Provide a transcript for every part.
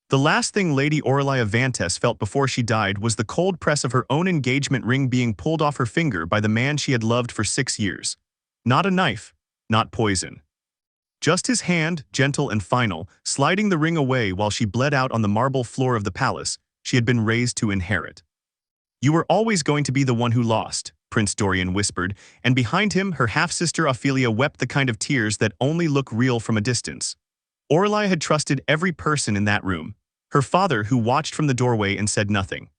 The last thing Lady Aurelia Vantess felt before she died was the cold press of her own engagement ring being pulled off her finger by the man she had loved for 6 years. Not a knife, not poison. Just his hand, gentle and final, sliding the ring away while she bled out on the marble floor of the palace she had been raised to inherit. "You were always going to be the one who lost," Prince Dorian whispered, and behind him her half-sister Ophelia wept the kind of tears that only look real from a distance. Aurelia had trusted every person in that room. Her father, who watched from the doorway and said nothing.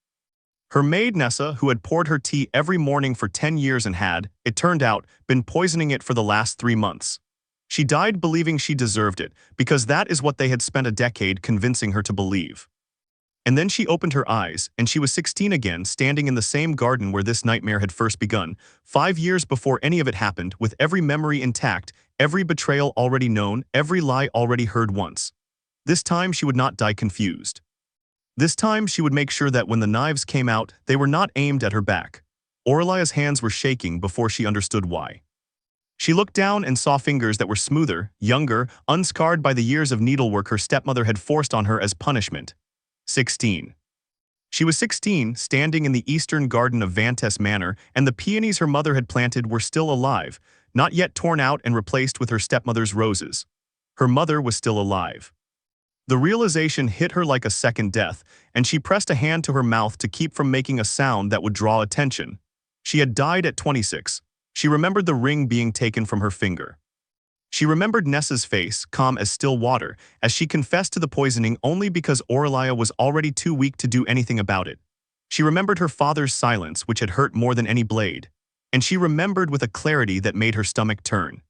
Her maid Nessa, who had poured her tea every morning for 10 years and had, it turned out, been poisoning it for the last 3 months. She died believing she deserved it, because that is what they had spent a decade convincing her to believe. And then she opened her eyes, and she was 16 again, standing in the same garden where this nightmare had first begun, 5 years before any of it happened, with every memory intact, every betrayal already known, every lie already heard once. This time she would not die confused. This time she would make sure that when the knives came out, they were not aimed at her back. Aurelia's hands were shaking before she understood why. She looked down and saw fingers that were smoother, younger, unscarred by the years of needlework her stepmother had forced on her as punishment. 16. She was 16, standing in the eastern garden of Vantess Manor, and the peonies her mother had planted were still alive, not yet torn out and replaced with her stepmother's roses. Her mother was still alive. The realization hit her like a second death, and she pressed a hand to her mouth to keep from making a sound that would draw attention. She had died at 26. She remembered the ring being taken from her finger. She remembered Nessa's face, calm as still water, as she confessed to the poisoning only because Aurelia was already too weak to do anything about it. She remembered her father's silence, which had hurt more than any blade. And she remembered with a clarity that made her stomach turn.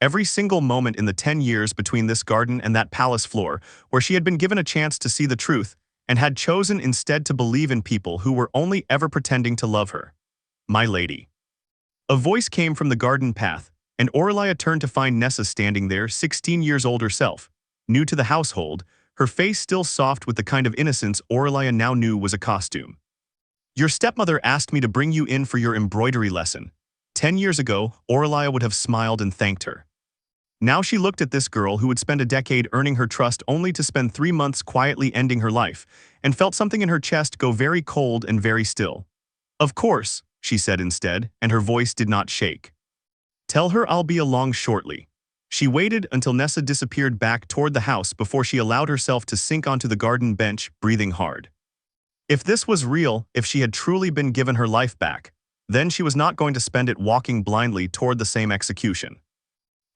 Every single moment in the 10 years between this garden and that palace floor, where she had been given a chance to see the truth, and had chosen instead to believe in people who were only ever pretending to love her. "My lady." A voice came from the garden path, and Aurelia turned to find Nessa standing there, 16 years old herself, new to the household, her face still soft with the kind of innocence Aurelia now knew was a costume. "Your stepmother asked me to bring you in for your embroidery lesson." 10 years ago, Aurelia would have smiled and thanked her. Now she looked at this girl who would spend a decade earning her trust only to spend 3 months quietly ending her life, and felt something in her chest go very cold and very still. "Of course," she said instead, and her voice did not shake. "Tell her I'll be along shortly." She waited until Nessa disappeared back toward the house before she allowed herself to sink onto the garden bench, breathing hard. If this was real, if she had truly been given her life back, then she was not going to spend it walking blindly toward the same execution.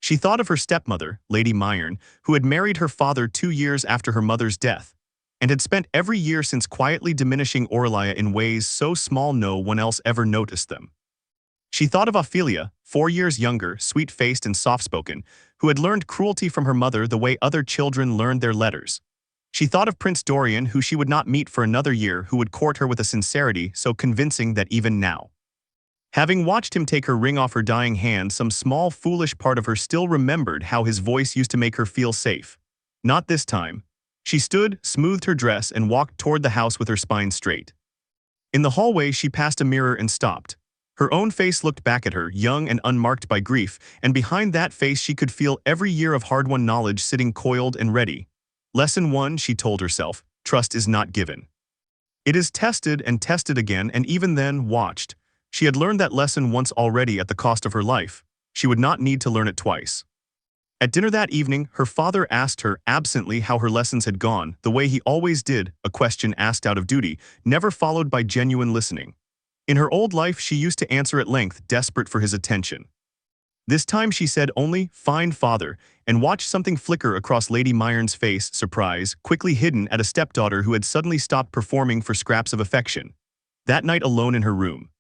She thought of her stepmother, Lady Myrne, who had married her father 2 years after her mother's death, and had spent every year since quietly diminishing Aurelia in ways so small no one else ever noticed them. She thought of Ophelia, 4 years younger, sweet-faced and soft-spoken, who had learned cruelty from her mother the way other children learned their letters. She thought of Prince Dorian, who she would not meet for another year, who would court her with a sincerity so convincing that even now, having watched him take her ring off her dying hand, some small foolish part of her still remembered how his voice used to make her feel safe. Not this time. She stood, smoothed her dress, and walked toward the house with her spine straight. In the hallway she passed a mirror and stopped. Her own face looked back at her, young and unmarked by grief, and behind that face she could feel every year of hard-won knowledge sitting coiled and ready. Lesson 1, she told herself, trust is not given. It is tested and tested again, and even then watched. She had learned that lesson once already at the cost of her life. She would not need to learn it twice. At dinner that evening, her father asked her absently how her lessons had gone, the way he always did, a question asked out of duty, never followed by genuine listening. In her old life, she used to answer at length, desperate for his attention. This time she said only, "Fine, father," and watched something flicker across Lady Myrne's face, surprise, quickly hidden at a stepdaughter who had suddenly stopped performing for scraps of affection. That night alone in her room,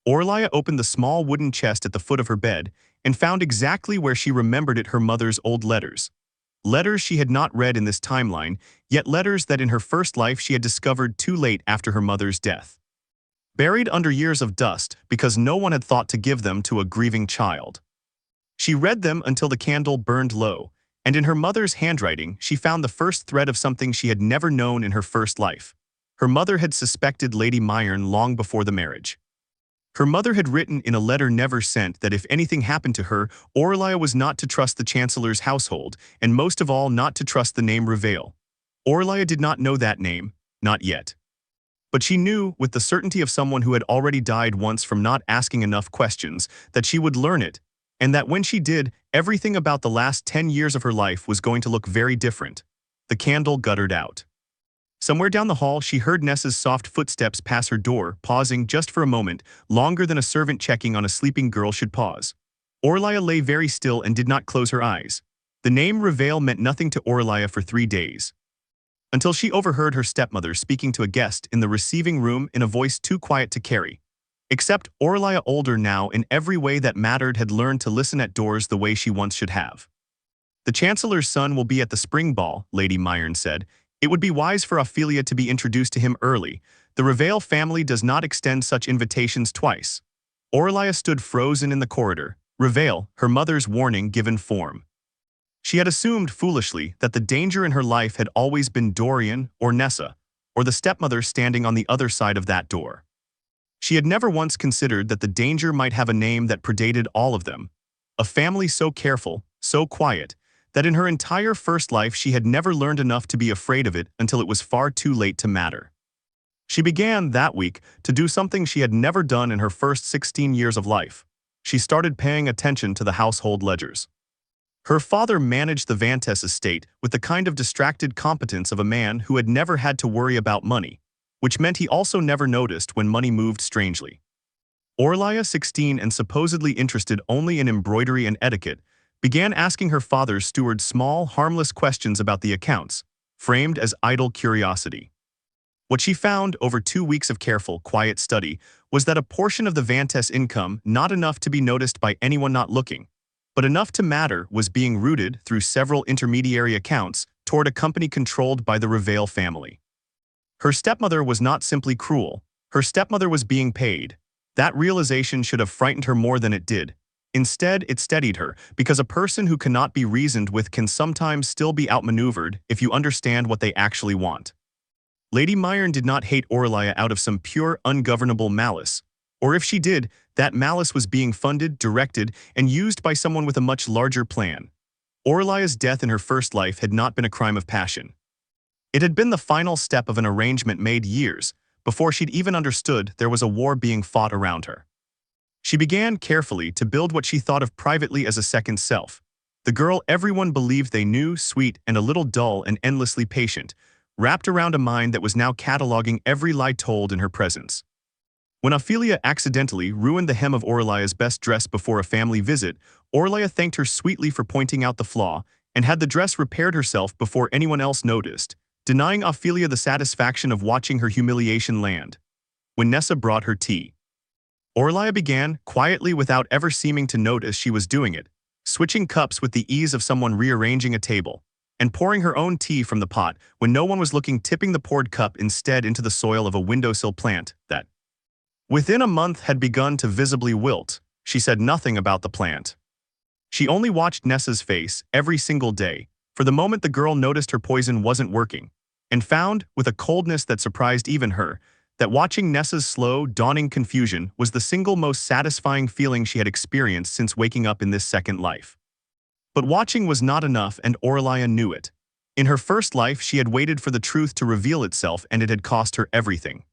Aurelia opened the small wooden chest at the foot of her bed and found exactly where she remembered it her mother's old letters. Letters she had not read in this timeline, yet letters that in her first life she had discovered too late after her mother's death. Buried under years of dust because no one had thought to give them to a grieving child. She read them until the candle burned low, and in her mother's handwriting she found the first thread of something she had never known in her first life. Her mother had suspected Lady Myrne long before the marriage. Her mother had written in a letter never sent that if anything happened to her, Aurelia was not to trust the Chancellor's household, and most of all not to trust the name Reveal. Aurelia did not know that name, not yet. But she knew, with the certainty of someone who had already died once from not asking enough questions, that she would learn it, and that when she did, everything about the last 10 years of her life was going to look very different. The candle guttered out. Somewhere down the hall, she heard Nessa's soft footsteps pass her door, pausing just for a moment, longer than a servant checking on a sleeping girl should pause. Aurelia lay very still and did not close her eyes. The name Reveal meant nothing to Aurelia for 3 days, until she overheard her stepmother speaking to a guest in the receiving room in a voice too quiet to carry. Except Aurelia, older now in every way that mattered, had learned to listen at doors the way she once should have. "The Chancellor's son will be at the spring ball," Lady Myron said. "It would be wise for Ophelia to be introduced to him early. The Reveal family does not extend such invitations twice." Aurelia stood frozen in the corridor. Reveal, her mother's warning given form. She had assumed, foolishly, that the danger in her life had always been Dorian or Nessa, or the stepmother standing on the other side of that door. She had never once considered that the danger might have a name that predated all of them. A family so careful, so quiet, that in her entire first life she had never learned enough to be afraid of it until it was far too late to matter. She began, that week, to do something she had never done in her first 16 years of life. She started paying attention to the household ledgers. Her father managed the Vantess estate with the kind of distracted competence of a man who had never had to worry about money, which meant he also never noticed when money moved strangely. Aurelia, 16 and supposedly interested only in embroidery and etiquette, began asking her father's steward small, harmless questions about the accounts, framed as idle curiosity. What she found over 2 weeks of careful, quiet study was that a portion of the Vantess income, not enough to be noticed by anyone not looking, but enough to matter, was being routed through several intermediary accounts toward a company controlled by the Reveal family. Her stepmother was not simply cruel. Her stepmother was being paid. That realization should have frightened her more than it did. Instead, it steadied her, because a person who cannot be reasoned with can sometimes still be outmaneuvered if you understand what they actually want. Lady Myron did not hate Aurelia out of some pure, ungovernable malice. Or if she did, that malice was being funded, directed, and used by someone with a much larger plan. Aurelia's death in her first life had not been a crime of passion. It had been the final step of an arrangement made years before she'd even understood there was a war being fought around her. She began carefully to build what she thought of privately as a second self. The girl everyone believed they knew, sweet and a little dull and endlessly patient, wrapped around a mind that was now cataloging every lie told in her presence. When Ophelia accidentally ruined the hem of Aurelia's best dress before a family visit, Aurelia thanked her sweetly for pointing out the flaw and had the dress repaired herself before anyone else noticed, denying Ophelia the satisfaction of watching her humiliation land. When Nessa brought her tea, Aurelia began, quietly without ever seeming to notice she was doing it, switching cups with the ease of someone rearranging a table, and pouring her own tea from the pot when no one was looking, tipping the poured cup instead into the soil of a windowsill plant that, within a month, had begun to visibly wilt. She said nothing about the plant. She only watched Nessa's face every single day, for the moment the girl noticed her poison wasn't working, and found, with a coldness that surprised even her, that watching Nessa's slow, dawning confusion was the single most satisfying feeling she had experienced since waking up in this second life. But watching was not enough, and Aurelia knew it. In her first life, she had waited for the truth to reveal itself, and it had cost her everything.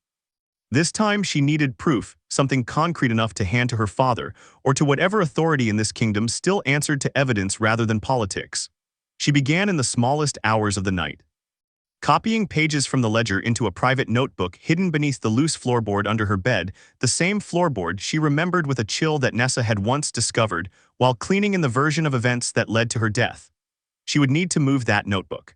This time she needed proof, something concrete enough to hand to her father, or to whatever authority in this kingdom still answered to evidence rather than politics. She began in the smallest hours of the night, copying pages from the ledger into a private notebook hidden beneath the loose floorboard under her bed, the same floorboard she remembered with a chill that Nessa had once discovered while cleaning in the version of events that led to her death. She would need to move that notebook.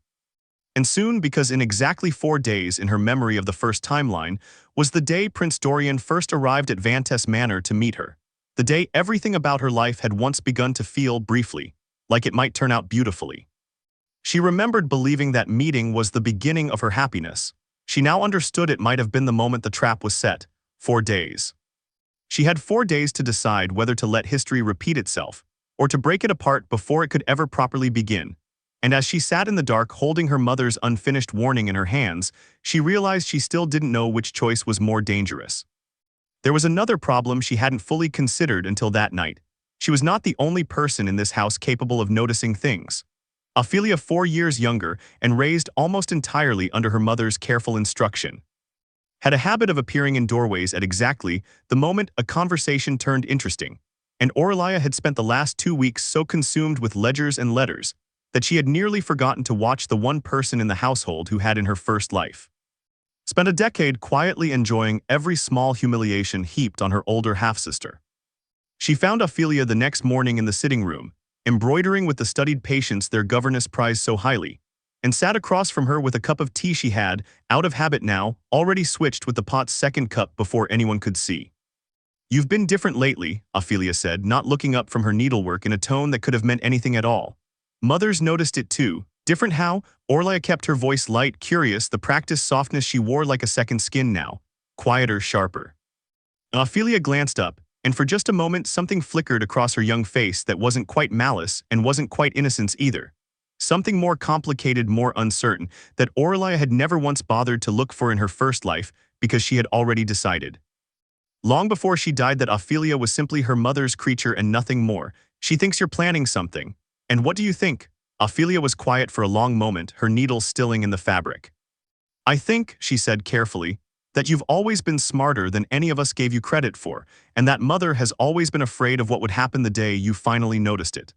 And soon, because in exactly 4 days in her memory of the first timeline was the day Prince Dorian first arrived at Vantess Manor to meet her, the day everything about her life had once begun to feel, briefly, like it might turn out beautifully. She remembered believing that meeting was the beginning of her happiness. She now understood it might have been the moment the trap was set. 4 days. She had 4 days to decide whether to let history repeat itself, or to break it apart before it could ever properly begin. And as she sat in the dark holding her mother's unfinished warning in her hands, she realized she still didn't know which choice was more dangerous. There was another problem she hadn't fully considered until that night. She was not the only person in this house capable of noticing things. Ophelia 4 years younger and raised almost entirely under her mother's careful instruction, had a habit of appearing in doorways at exactly the moment a conversation turned interesting, and Aurelia had spent the last 2 weeks so consumed with ledgers and letters that she had nearly forgotten to watch the one person in the household who had in her first life spent a decade quietly enjoying every small humiliation heaped on her older half-sister. She found Ophelia the next morning in the sitting room, embroidering with the studied patience their governess prized so highly, and sat across from her with a cup of tea she had, out of habit now, already switched with the pot's second cup before anyone could see. "You've been different lately," Ophelia said, not looking up from her needlework in a tone that could have meant anything at all. Mother's noticed it too. "Different how?" Aurelia kept her voice light, curious, the practiced softness she wore like a second skin now. Quieter, sharper. Ophelia glanced up, and for just a moment something flickered across her young face that wasn't quite malice and wasn't quite innocence either. Something more complicated, more uncertain, that Aurelia had never once bothered to look for in her first life because she had already decided. Long before she died that Ophelia was simply her mother's creature and nothing more. "She thinks you're planning something. And what do you think?" Ophelia was quiet for a long moment, her needle stilling in the fabric. "I think," she said carefully, "that you've always been smarter than any of us gave you credit for, and that Mother has always been afraid of what would happen the day you finally noticed it."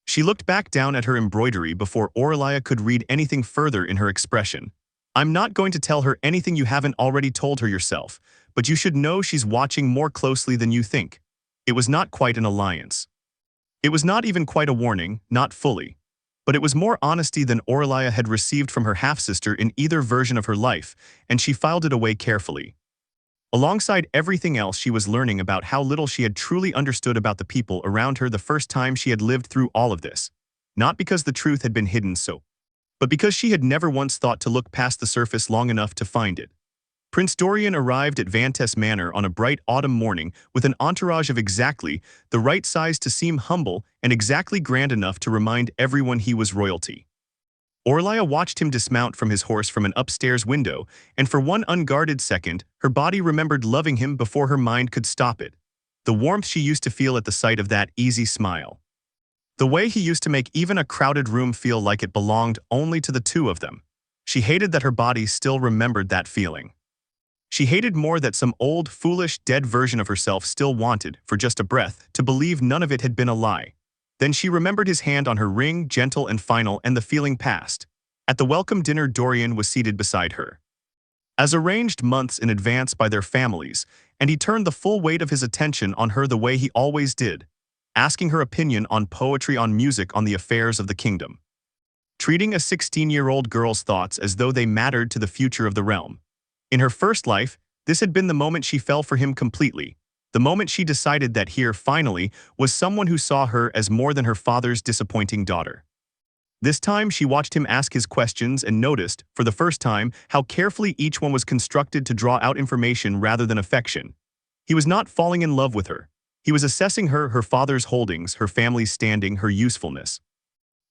She looked back down at her embroidery before Aurelia could read anything further in her expression. "I'm not going to tell her anything you haven't already told her yourself, but you should know she's watching more closely than you think." It was not quite an alliance. It was not even quite a warning, not fully. But it was more honesty than Aurelia had received from her half-sister in either version of her life, and she filed it away carefully. Alongside everything else she was learning about how little she had truly understood about the people around her the first time she had lived through all of this. Not because the truth had been hidden so, but because she had never once thought to look past the surface long enough to find it. Prince Dorian arrived at Vantess Manor on a bright autumn morning with an entourage of exactly the right size to seem humble and exactly grand enough to remind everyone he was royalty. Aurelia watched him dismount from his horse from an upstairs window, and for one unguarded second, her body remembered loving him before her mind could stop it. The warmth she used to feel at the sight of that easy smile. The way he used to make even a crowded room feel like it belonged only to the two of them. She hated that her body still remembered that feeling. She hated more that some old, foolish, dead version of herself still wanted, for just a breath, to believe none of it had been a lie. Then she remembered his hand on her ring, gentle and final, and the feeling passed. At the welcome dinner, Dorian was seated beside her, as arranged months in advance by their families, and he turned the full weight of his attention on her the way he always did, asking her opinion on poetry, on music, on the affairs of the kingdom. Treating a 16-year-old girl's thoughts as though they mattered to the future of the realm. In her first life, this had been the moment she fell for him completely, the moment she decided that here, finally, was someone who saw her as more than her father's disappointing daughter. This time she watched him ask his questions and noticed, for the first time, how carefully each one was constructed to draw out information rather than affection. He was not falling in love with her. He was assessing her, her father's holdings, her family's standing, her usefulness.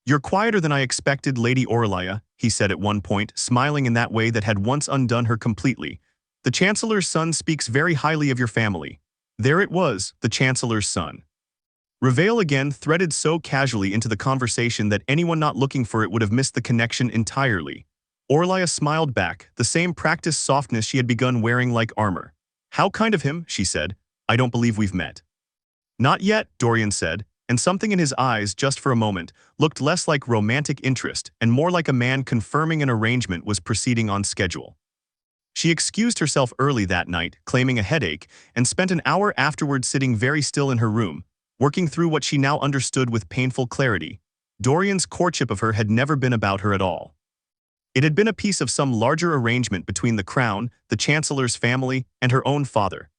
"You're quieter than I expected, Lady Aurelia," he said at one point, smiling in that way that had once undone her completely. "The Chancellor's son speaks very highly of your family." There it was, the Chancellor's son. Reveal again, threaded so casually into the conversation that anyone not looking for it would have missed the connection entirely. Aurelia smiled back, the same practiced softness she had begun wearing like armor. "How kind of him," she said. "I don't believe we've met." "Not yet," Dorian said, and something in his eyes, just for a moment, looked less like romantic interest and more like a man confirming an arrangement was proceeding on schedule. She excused herself early that night, claiming a headache, and spent an hour afterward sitting very still in her room, working through what she now understood with painful clarity. Dorian's courtship of her had never been about her at all. It had been a piece of some larger arrangement between the crown, the Chancellor's family, and her own father.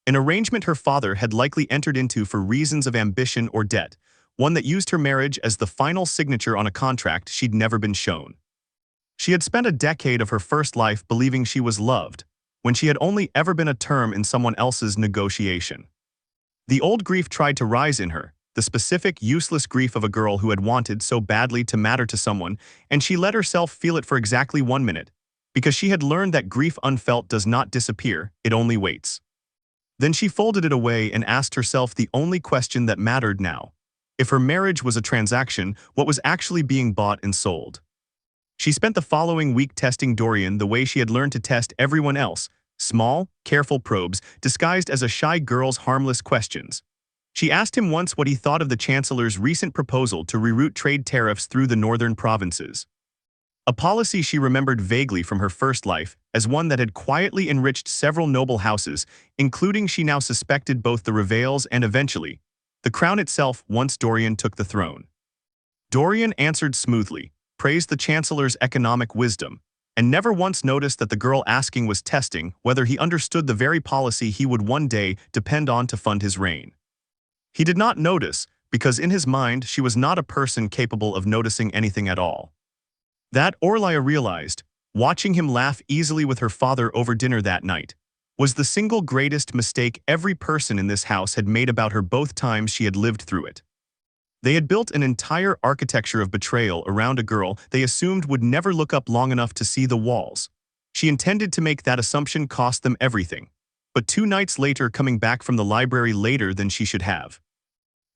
An arrangement her father had likely entered into for reasons of ambition or debt, one that used her marriage as the final signature on a contract she'd never been shown. She had spent a decade of her first life believing she was loved, when she had only ever been a term in someone else's negotiation. The old grief tried to rise in her, the specific, useless grief of a girl who had wanted so badly to matter to someone, and she let herself feel it for exactly 1 minute, because she had learned that grief unfelt does not disappear, it only waits. Then she folded it away and asked herself the only question that mattered now. If her marriage was a transaction, what was actually being bought and sold? She spent the following week testing Dorian the way she had learned to test everyone else, small, careful probes disguised as a shy girl's harmless questions. She asked him once what he thought of the Chancellor's recent proposal to reroute trade tariffs through the northern provinces. A policy she remembered vaguely from her first life as one that had quietly enriched several noble houses, including she now suspected both the Revales and eventually, the crown itself once Dorian took the throne. Dorian answered smoothly, praised the Chancellor's economic wisdom, and never once noticed that the girl asking was testing whether he understood the very policy he would one day depend on to fund his reign. He did not notice because in his mind she was not a person capable of noticing anything at all. That, Aurelia realized, watching him laugh easily with her father over dinner that night, was the single greatest mistake every person in this house had made about her both times she had lived through it. They had built an entire architecture of betrayal around a girl they assumed would never look up long enough to see the walls. She intended to make that assumption cost them everything, but 2 nights later coming back from the library later than she should have.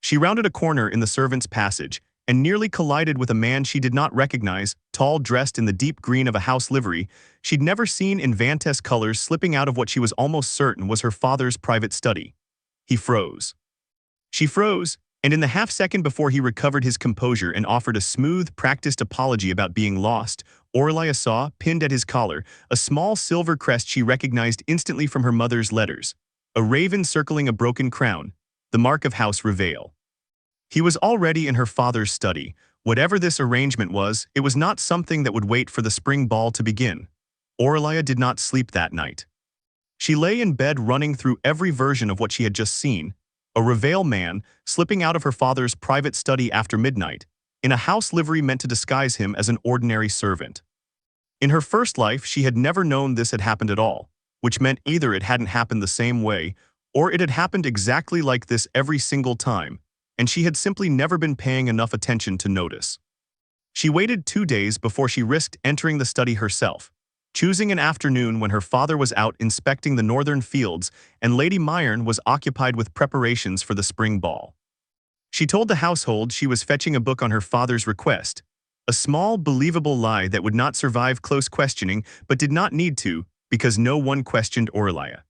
She rounded a corner in the servants' passage and nearly collided with a man she did not recognize, tall, dressed in the deep green of a house livery she'd never seen in Vantess colors slipping out of what she was almost certain was her father's private study. He froze. She froze, and in the half-second before he recovered his composure and offered a smooth, practiced apology about being lost, Aurelia saw, pinned at his collar, a small silver crest she recognized instantly from her mother's letters, a raven circling a broken crown, the mark of House Revale. He was already in her father's study. Whatever this arrangement was, it was not something that would wait for the spring ball to begin. Aurelia did not sleep that night. She lay in bed running through every version of what she had just seen, a Revale man slipping out of her father's private study after midnight, in a house livery meant to disguise him as an ordinary servant. In her first life, she had never known this had happened at all, which meant either it hadn't happened the same way, or it had happened exactly like this every single time, and she had simply never been paying enough attention to notice. She waited 2 days before she risked entering the study herself, choosing an afternoon when her father was out inspecting the northern fields and Lady Myrne was occupied with preparations for the spring ball. She told the household she was fetching a book on her father's request, a small, believable lie that would not survive close questioning but did not need to because no one questioned Aurelia.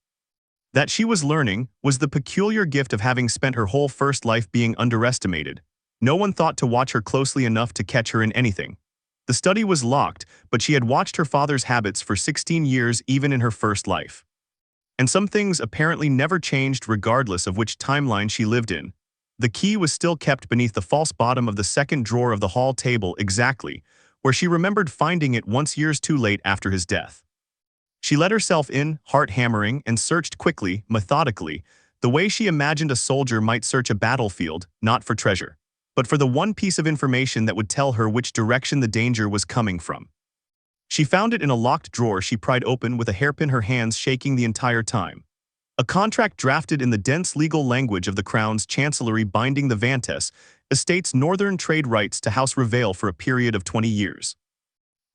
That she was learning was the peculiar gift of having spent her whole first life being underestimated. No one thought to watch her closely enough to catch her in anything. The study was locked, but she had watched her father's habits for 16 years even in her first life. And some things apparently never changed regardless of which timeline she lived in. The key was still kept beneath the false bottom of the second drawer of the hall table exactly, where she remembered finding it once years too late after his death. She let herself in, heart hammering, and searched quickly, methodically, the way she imagined a soldier might search a battlefield, not for treasure, but for the one piece of information that would tell her which direction the danger was coming from. She found it in a locked drawer she pried open with a hairpin, her hands shaking the entire time. A contract drafted in the dense legal language of the Crown's Chancellery binding the Vantess estate's northern trade rights to House Revale for a period of 20 years.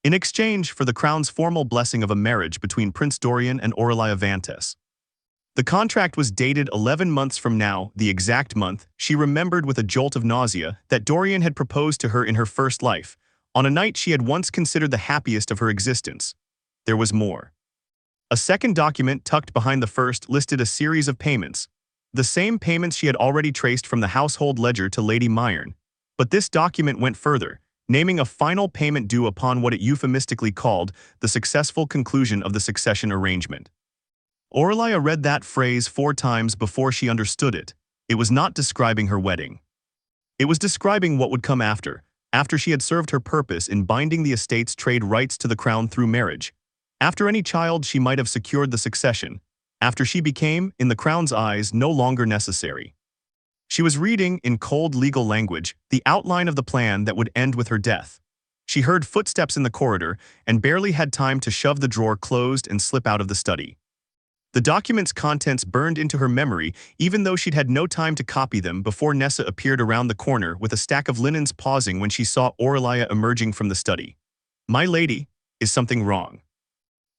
In exchange for the Crown's formal blessing of a marriage between Prince Dorian and Aurelia Vantess. The contract was dated 11 months from now, the exact month, she remembered with a jolt of nausea, that Dorian had proposed to her in her first life, on a night she had once considered the happiest of her existence. There was more. A second document tucked behind the first listed a series of payments, the same payments she had already traced from the household ledger to Lady Myrne, but this document went further, naming a final payment due upon what it euphemistically called the successful conclusion of the succession arrangement. Aurelia read that phrase 4 times before she understood it. It was not describing her wedding. It was describing what would come after she had served her purpose in binding the estate's trade rights to the Crown through marriage, after any child she might have secured the succession, after she became, in the Crown's eyes, no longer necessary. She was reading, in cold legal language, the outline of the plan that would end with her death. She heard footsteps in the corridor and barely had time to shove the drawer closed and slip out of the study. The document's contents burned into her memory even though she'd had no time to copy them before Nessa appeared around the corner with a stack of linens, pausing when she saw Aurelia emerging from the study. "My lady, is something wrong?"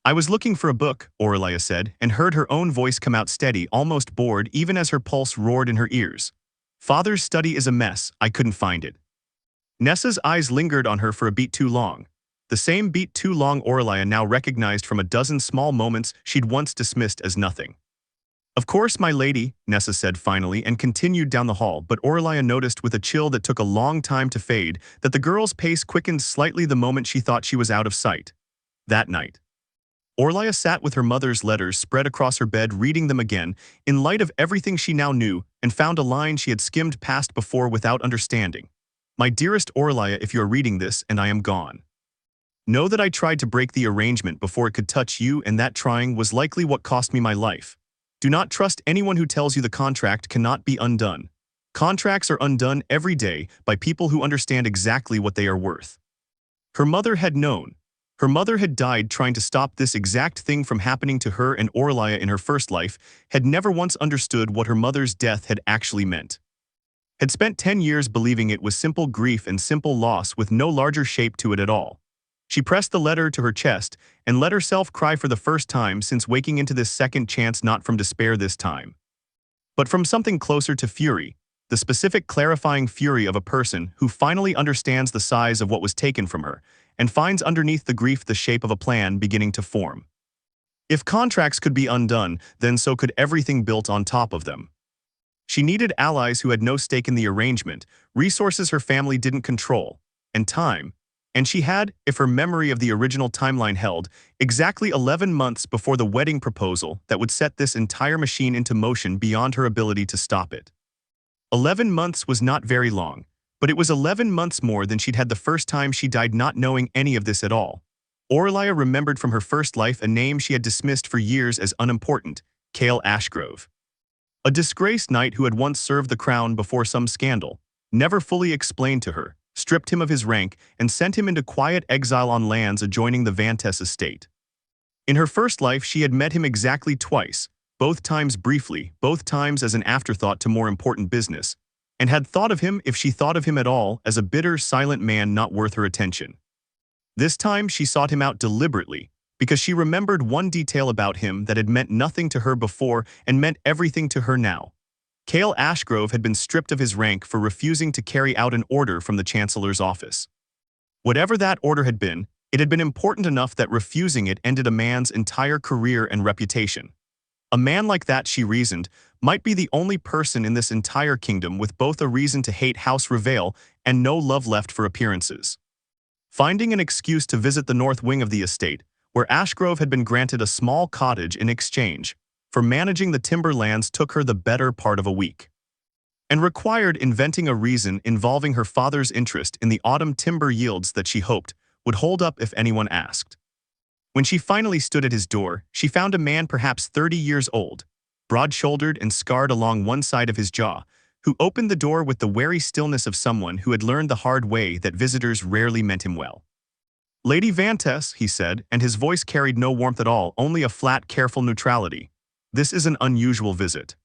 "I was looking for a book," Aurelia said, and heard her own voice come out steady, almost bored even as her pulse roared in her ears. Father's study is a mess, I couldn't find it. Nessa's eyes lingered on her for a beat too long. The same beat too long Aurelia now recognized from a dozen small moments she'd once dismissed as nothing. Of course, my lady, Nessa said finally and continued down the hall, but Aurelia noticed with a chill that took a long time to fade that the girl's pace quickened slightly the moment she thought she was out of sight. That night, Aurelia sat with her mother's letters spread across her bed reading them again in light of everything she now knew and found a line she had skimmed past before without understanding. My dearest Aurelia, if you are reading this and I am gone, know that I tried to break the arrangement before it could touch you, and that trying was likely what cost me my life. Do not trust anyone who tells you the contract cannot be undone. Contracts are undone every day by people who understand exactly what they are worth. Her mother had known. Her mother had died trying to stop this exact thing from happening to her, and Aurelia in her first life had never once understood what her mother's death had actually meant. Had spent 10 years believing it was simple grief and simple loss with no larger shape to it at all. She pressed the letter to her chest and let herself cry for the first time since waking into this second chance, not from despair this time, but from something closer to fury, the specific clarifying fury of a person who finally understands the size of what was taken from her and finds underneath the grief the shape of a plan beginning to form. If contracts could be undone, then so could everything built on top of them. She needed allies who had no stake in the arrangement, resources her family didn't control, and time. And she had, if her memory of the original timeline held, exactly 11 months before the wedding proposal that would set this entire machine into motion beyond her ability to stop it. 11 months was not very long, but it was 11 months more than she'd had the first time she died not knowing any of this at all. Aurelia remembered from her first life a name she had dismissed for years as unimportant, Cale Ashgrove. A disgraced knight who had once served the crown before some scandal, never fully explained to her, stripped him of his rank, and sent him into quiet exile on lands adjoining the Vantess estate. In her first life she had met him exactly twice, both times briefly, both times as an afterthought to more important business, and had thought of him, if she thought of him at all, as a bitter, silent man not worth her attention. This time she sought him out deliberately, because she remembered one detail about him that had meant nothing to her before and meant everything to her now. Cale Ashgrove had been stripped of his rank for refusing to carry out an order from the Chancellor's office. Whatever that order had been, it had been important enough that refusing it ended a man's entire career and reputation. A man like that, she reasoned, might be the only person in this entire kingdom with both a reason to hate House Reveal and no love left for appearances. Finding an excuse to visit the north wing of the estate, where Ashgrove had been granted a small cottage in exchange for managing the timberlands, took her the better part of a week, and required inventing a reason involving her father's interest in the autumn timber yields that she hoped would hold up if anyone asked. When she finally stood at his door, she found a man perhaps 30 years old, broad-shouldered and scarred along one side of his jaw, who opened the door with the wary stillness of someone who had learned the hard way that visitors rarely meant him well. "Lady Vantess," he said, and his voice carried no warmth at all, only a flat, careful neutrality. "This is an unusual visit.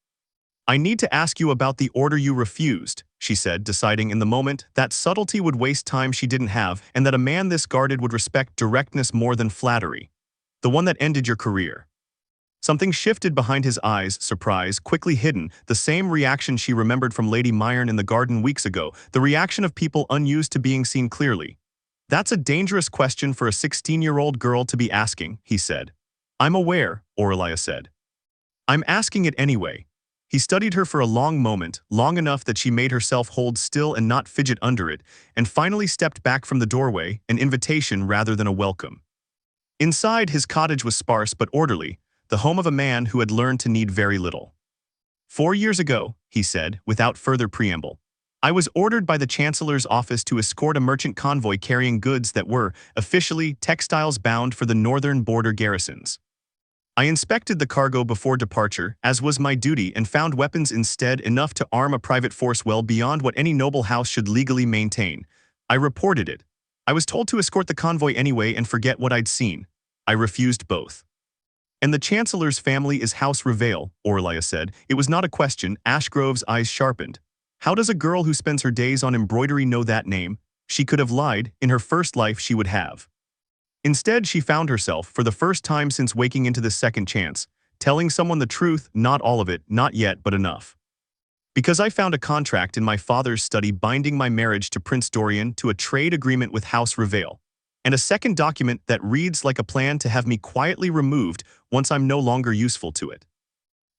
I need to ask you about the order you refused," she said, deciding in the moment that subtlety would waste time she didn't have and that a man this guarded would respect directness more than flattery. "The one that ended your career." Something shifted behind his eyes, surprise, quickly hidden, the same reaction she remembered from Lady Myrne in the garden weeks ago, the reaction of people unused to being seen clearly. "That's a dangerous question for a 16-year-old girl to be asking," he said. "I'm aware," Aurelia said. "I'm asking it anyway." He studied her for a long moment, long enough that she made herself hold still and not fidget under it, and finally stepped back from the doorway, an invitation rather than a welcome. Inside, his cottage was sparse but orderly, the home of a man who had learned to need very little. "4 years ago," he said, without further preamble, "I was ordered by the Chancellor's office to escort a merchant convoy carrying goods that were, officially, textiles bound for the northern border garrisons. I inspected the cargo before departure, as was my duty, and found weapons instead, enough to arm a private force well beyond what any noble house should legally maintain. I reported it. I was told to escort the convoy anyway and forget what I'd seen. I refused both." "And the Chancellor's family is House Reveal," Aurelia said. It was not a question. Ashgrove's eyes sharpened. How does a girl who spends her days on embroidery know that name? She could have lied. In her first life she would have. Instead, she found herself, for the first time since waking into this second chance, telling someone the truth, not all of it, not yet, but enough. Because I found a contract in my father's study binding my marriage to Prince Dorian to a trade agreement with House Reveal, and a second document that reads like a plan to have me quietly removed once I'm no longer useful to it.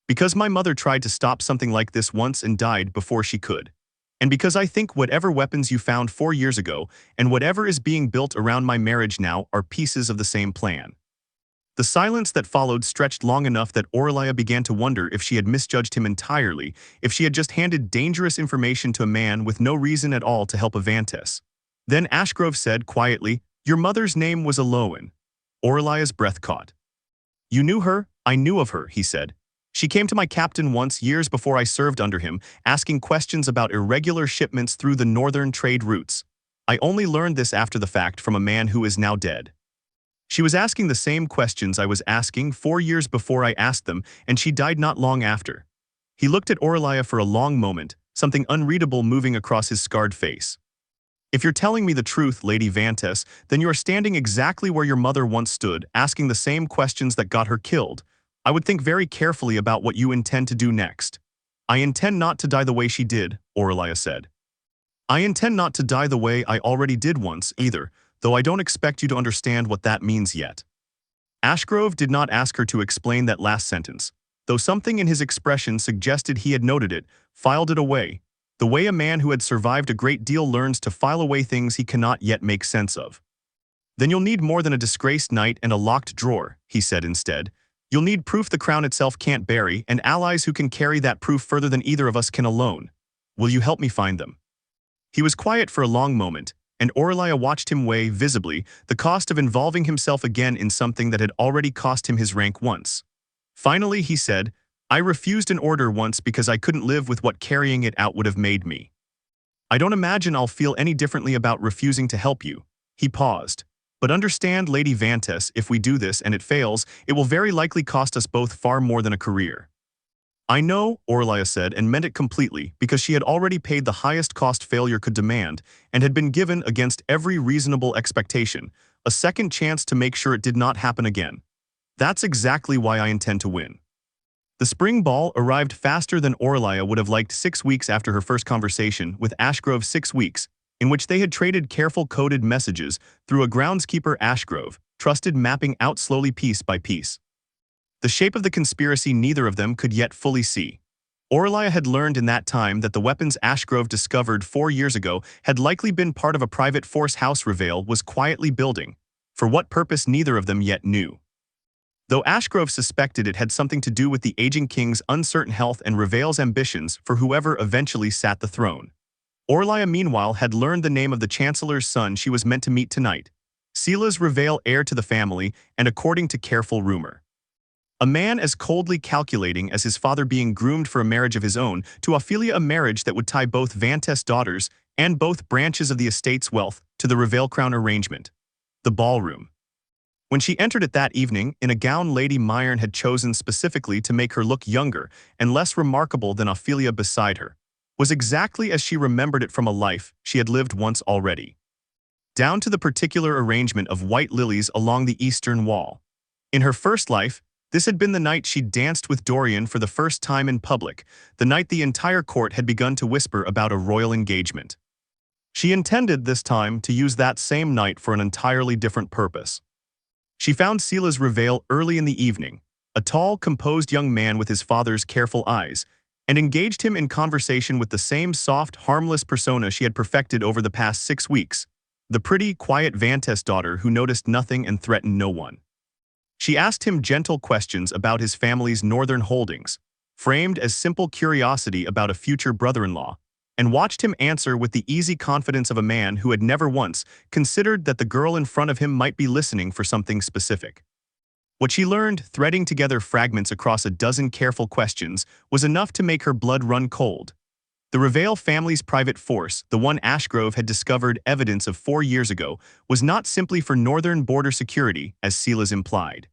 Because my mother tried to stop something like this once and died before she could. And because I think whatever weapons you found 4 years ago and whatever is being built around my marriage now are pieces of the same plan. The silence that followed stretched long enough that Aurelia began to wonder if she had misjudged him entirely, if she had just handed dangerous information to a man with no reason at all to help a Vantess. Then Ashgrove said quietly, "Your mother's name was Aloan." Aurelia's breath caught. "You knew her? I knew of her," he said. "She came to my captain once years before I served under him, asking questions about irregular shipments through the northern trade routes. I only learned this after the fact from a man who is now dead. She was asking the same questions I was asking 4 years before I asked them, and she died not long after." He looked at Aurelia for a long moment, something unreadable moving across his scarred face. "If you're telling me the truth, Lady Vantess, then you are standing exactly where your mother once stood, asking the same questions that got her killed. I would think very carefully about what you intend to do next." "I intend not to die the way she did," Aurelia said. "I intend not to die the way I already did once, either, though I don't expect you to understand what that means yet." Ashgrove did not ask her to explain that last sentence, though something in his expression suggested he had noted it, filed it away, the way a man who had survived a great deal learns to file away things he cannot yet make sense of. "Then you'll need more than a disgraced knight and a locked drawer," he said instead. "You'll need proof the crown itself can't bury, and allies who can carry that proof further than either of us can alone. Will you help me find them?" He was quiet for a long moment, and Aurelia watched him weigh, visibly, the cost of involving himself again in something that had already cost him his rank once. Finally, he said, "I refused an order once because I couldn't live with what carrying it out would have made me. I don't imagine I'll feel any differently about refusing to help you." He paused. "But understand, Lady Vantess, if we do this and it fails, it will very likely cost us both far more than a career." "I know," Aurelia said, and meant it completely, because she had already paid the highest cost failure could demand, and had been given, against every reasonable expectation, a second chance to make sure it did not happen again. "That's exactly why I intend to win." The spring ball arrived faster than Aurelia would have liked. 6 weeks after her first conversation with Ashgrove, 6 weeks, in which they had traded careful coded messages through a groundskeeper Ashgrove, trusted mapping out slowly piece by piece. The shape of the conspiracy neither of them could yet fully see. Aurelia had learned in that time that the weapons Ashgrove discovered 4 years ago had likely been part of a private force House Reveal was quietly building, for what purpose neither of them yet knew. Though Ashgrove suspected it had something to do with the aging king's uncertain health and Reveal's ambitions for whoever eventually sat the throne. Aurelia meanwhile had learned the name of the Chancellor's son she was meant to meet tonight, Silas Reveal, heir to the family, and according to careful rumor. A man as coldly calculating as his father, being groomed for a marriage of his own, to Aurelia, a marriage that would tie both Vantess daughters and both branches of the estate's wealth to the Reveal crown arrangement. The ballroom. When she entered it that evening, in a gown Lady Myrne had chosen specifically to make her look younger and less remarkable than Aurelia beside her, was exactly as she remembered it from a life she had lived once already. Down to the particular arrangement of white lilies along the eastern wall. In her first life, this had been the night she danced with Dorian for the first time in public, the night the entire court had begun to whisper about a royal engagement. She intended this time to use that same night for an entirely different purpose. She found Silas Reveal early in the evening, a tall, composed young man with his father's careful eyes, and engaged him in conversation with the same soft, harmless persona she had perfected over the past 6 weeks, the pretty, quiet Vantess daughter who noticed nothing and threatened no one. She asked him gentle questions about his family's northern holdings, framed as simple curiosity about a future brother-in-law, and watched him answer with the easy confidence of a man who had never once considered that the girl in front of him might be listening for something specific. What she learned, threading together fragments across a dozen careful questions, was enough to make her blood run cold. The Reveal family's private force, the one Ashgrove had discovered evidence of 4 years ago, was not simply for northern border security, as Silas implied.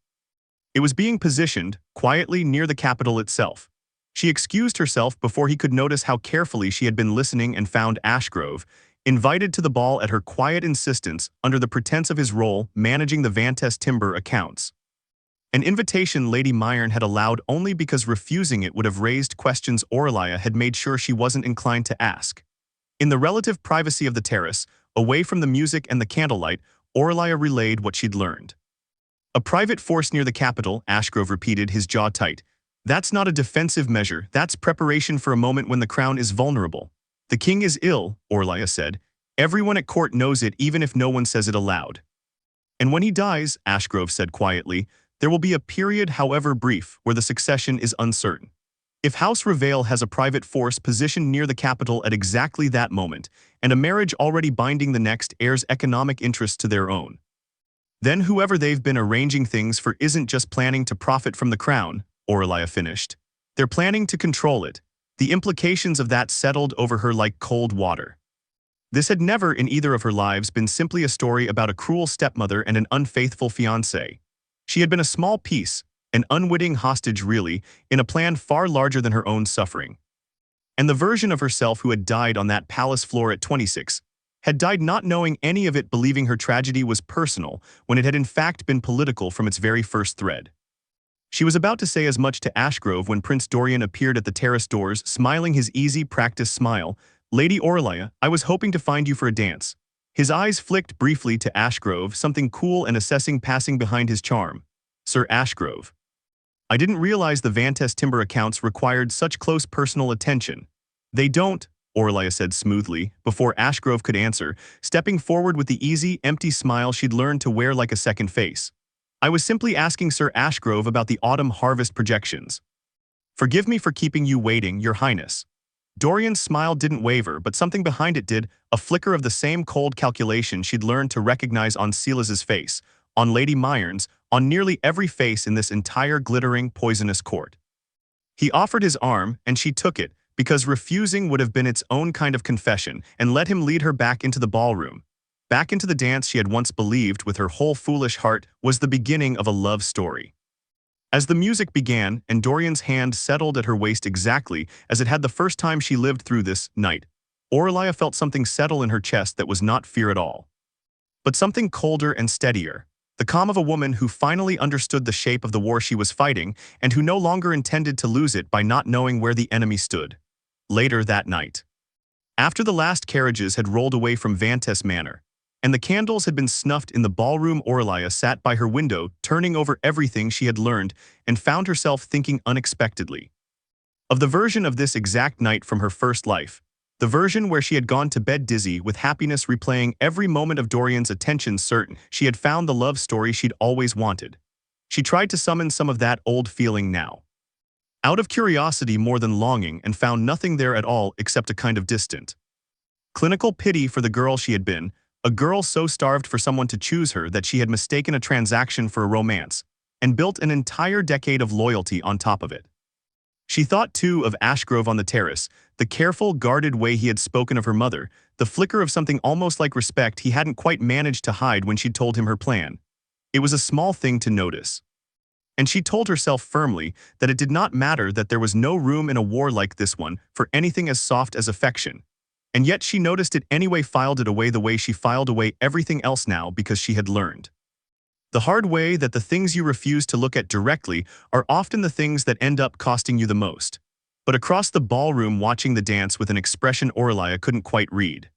It was being positioned, quietly, near the capital itself. She excused herself before he could notice how carefully she had been listening and found Ashgrove, invited to the ball at her quiet insistence under the pretense of his role managing the Vantess timber accounts. An invitation Lady Myrne had allowed only because refusing it would have raised questions Aurelia had made sure she wasn't inclined to ask. In the relative privacy of the terrace, away from the music and the candlelight, Aurelia relayed what she'd learned. A private force near the capital, Ashgrove repeated, his jaw tight. That's not a defensive measure, that's preparation for a moment when the crown is vulnerable. The king is ill, Aurelia said. Everyone at court knows it even if no one says it aloud. And when he dies, Ashgrove said quietly, there will be a period, however brief, where the succession is uncertain. If House Reveal has a private force positioned near the capital at exactly that moment, and a marriage already binding the next heir's economic interests to their own, then whoever they've been arranging things for isn't just planning to profit from the crown, Aurelia finished. They're planning to control it. The implications of that settled over her like cold water. This had never in either of her lives been simply a story about a cruel stepmother and an unfaithful fiancé. She had been a small piece, an unwitting hostage really, in a plan far larger than her own suffering. And the version of herself who had died on that palace floor at 26 had died not knowing any of it, believing her tragedy was personal when it had in fact been political from its very first thread. She was about to say as much to Ashgrove when Prince Dorian appeared at the terrace doors, smiling his easy, practiced smile. Lady Aurelia, I was hoping to find you for a dance. His eyes flicked briefly to Ashgrove, something cool and assessing passing behind his charm. Sir Ashgrove. I didn't realize the Vantess timber accounts required such close personal attention. They don't, Aurelia said smoothly, before Ashgrove could answer, stepping forward with the easy, empty smile she'd learned to wear like a second face. I was simply asking Sir Ashgrove about the autumn harvest projections. Forgive me for keeping you waiting, Your Highness. Dorian's smile didn't waver, but something behind it did, a flicker of the same cold calculation she'd learned to recognize on Silas's face, on Lady Myrne's, on nearly every face in this entire glittering, poisonous court. He offered his arm, and she took it, because refusing would have been its own kind of confession, and let him lead her back into the ballroom. Back into the dance she had once believed with her whole foolish heart was the beginning of a love story. As the music began and Dorian's hand settled at her waist exactly as it had the first time she lived through this night, Aurelia felt something settle in her chest that was not fear at all, but something colder and steadier, the calm of a woman who finally understood the shape of the war she was fighting and who no longer intended to lose it by not knowing where the enemy stood. Later that night, after the last carriages had rolled away from Vantess Manor, and the candles had been snuffed in the ballroom, Aurelia sat by her window, turning over everything she had learned, and found herself thinking unexpectedly of the version of this exact night from her first life, the version where she had gone to bed dizzy with happiness, replaying every moment of Dorian's attention, certain she had found the love story she'd always wanted. She tried to summon some of that old feeling now, out of curiosity more than longing, and found nothing there at all except a kind of distant, clinical pity for the girl she had been, a girl so starved for someone to choose her that she had mistaken a transaction for a romance, and built an entire decade of loyalty on top of it. She thought too of Ashgrove on the terrace, the careful, guarded way he had spoken of her mother, the flicker of something almost like respect he hadn't quite managed to hide when she'd told him her plan. It was a small thing to notice. And she told herself firmly that it did not matter, that there was no room in a war like this one for anything as soft as affection. And yet she noticed it anyway, filed it away the way she filed away everything else now, because she had learned the hard way that the things you refuse to look at directly are often the things that end up costing you the most. But across the ballroom, watching the dance with an expression Aurelia couldn't quite read,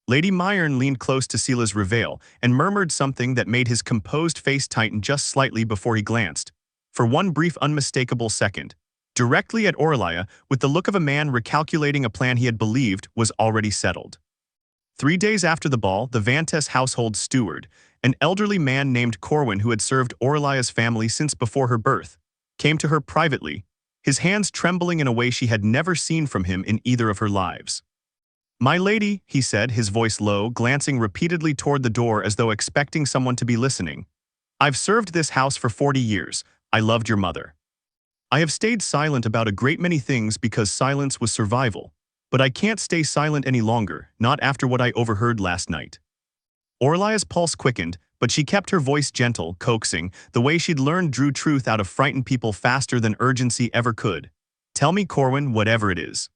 Lady Myrne leaned close to Silas Reveal and murmured something that made his composed face tighten just slightly before he glanced, for one brief unmistakable second, directly at Aurelia with the look of a man recalculating a plan he had believed was already settled. 3 days after the ball, the Vantess household steward, an elderly man named Corwin who had served Aurelia's family since before her birth, came to her privately, his hands trembling in a way she had never seen from him in either of her lives. "My lady," he said, his voice low, glancing repeatedly toward the door as though expecting someone to be listening. "I've served this house for 40 years. I loved your mother. I have stayed silent about a great many things because silence was survival, but I can't stay silent any longer, not after what I overheard last night." Aurelia's pulse quickened, but she kept her voice gentle, coaxing, the way she'd learned drew truth out of frightened people faster than urgency ever could. "Tell me, Corwin, whatever it is."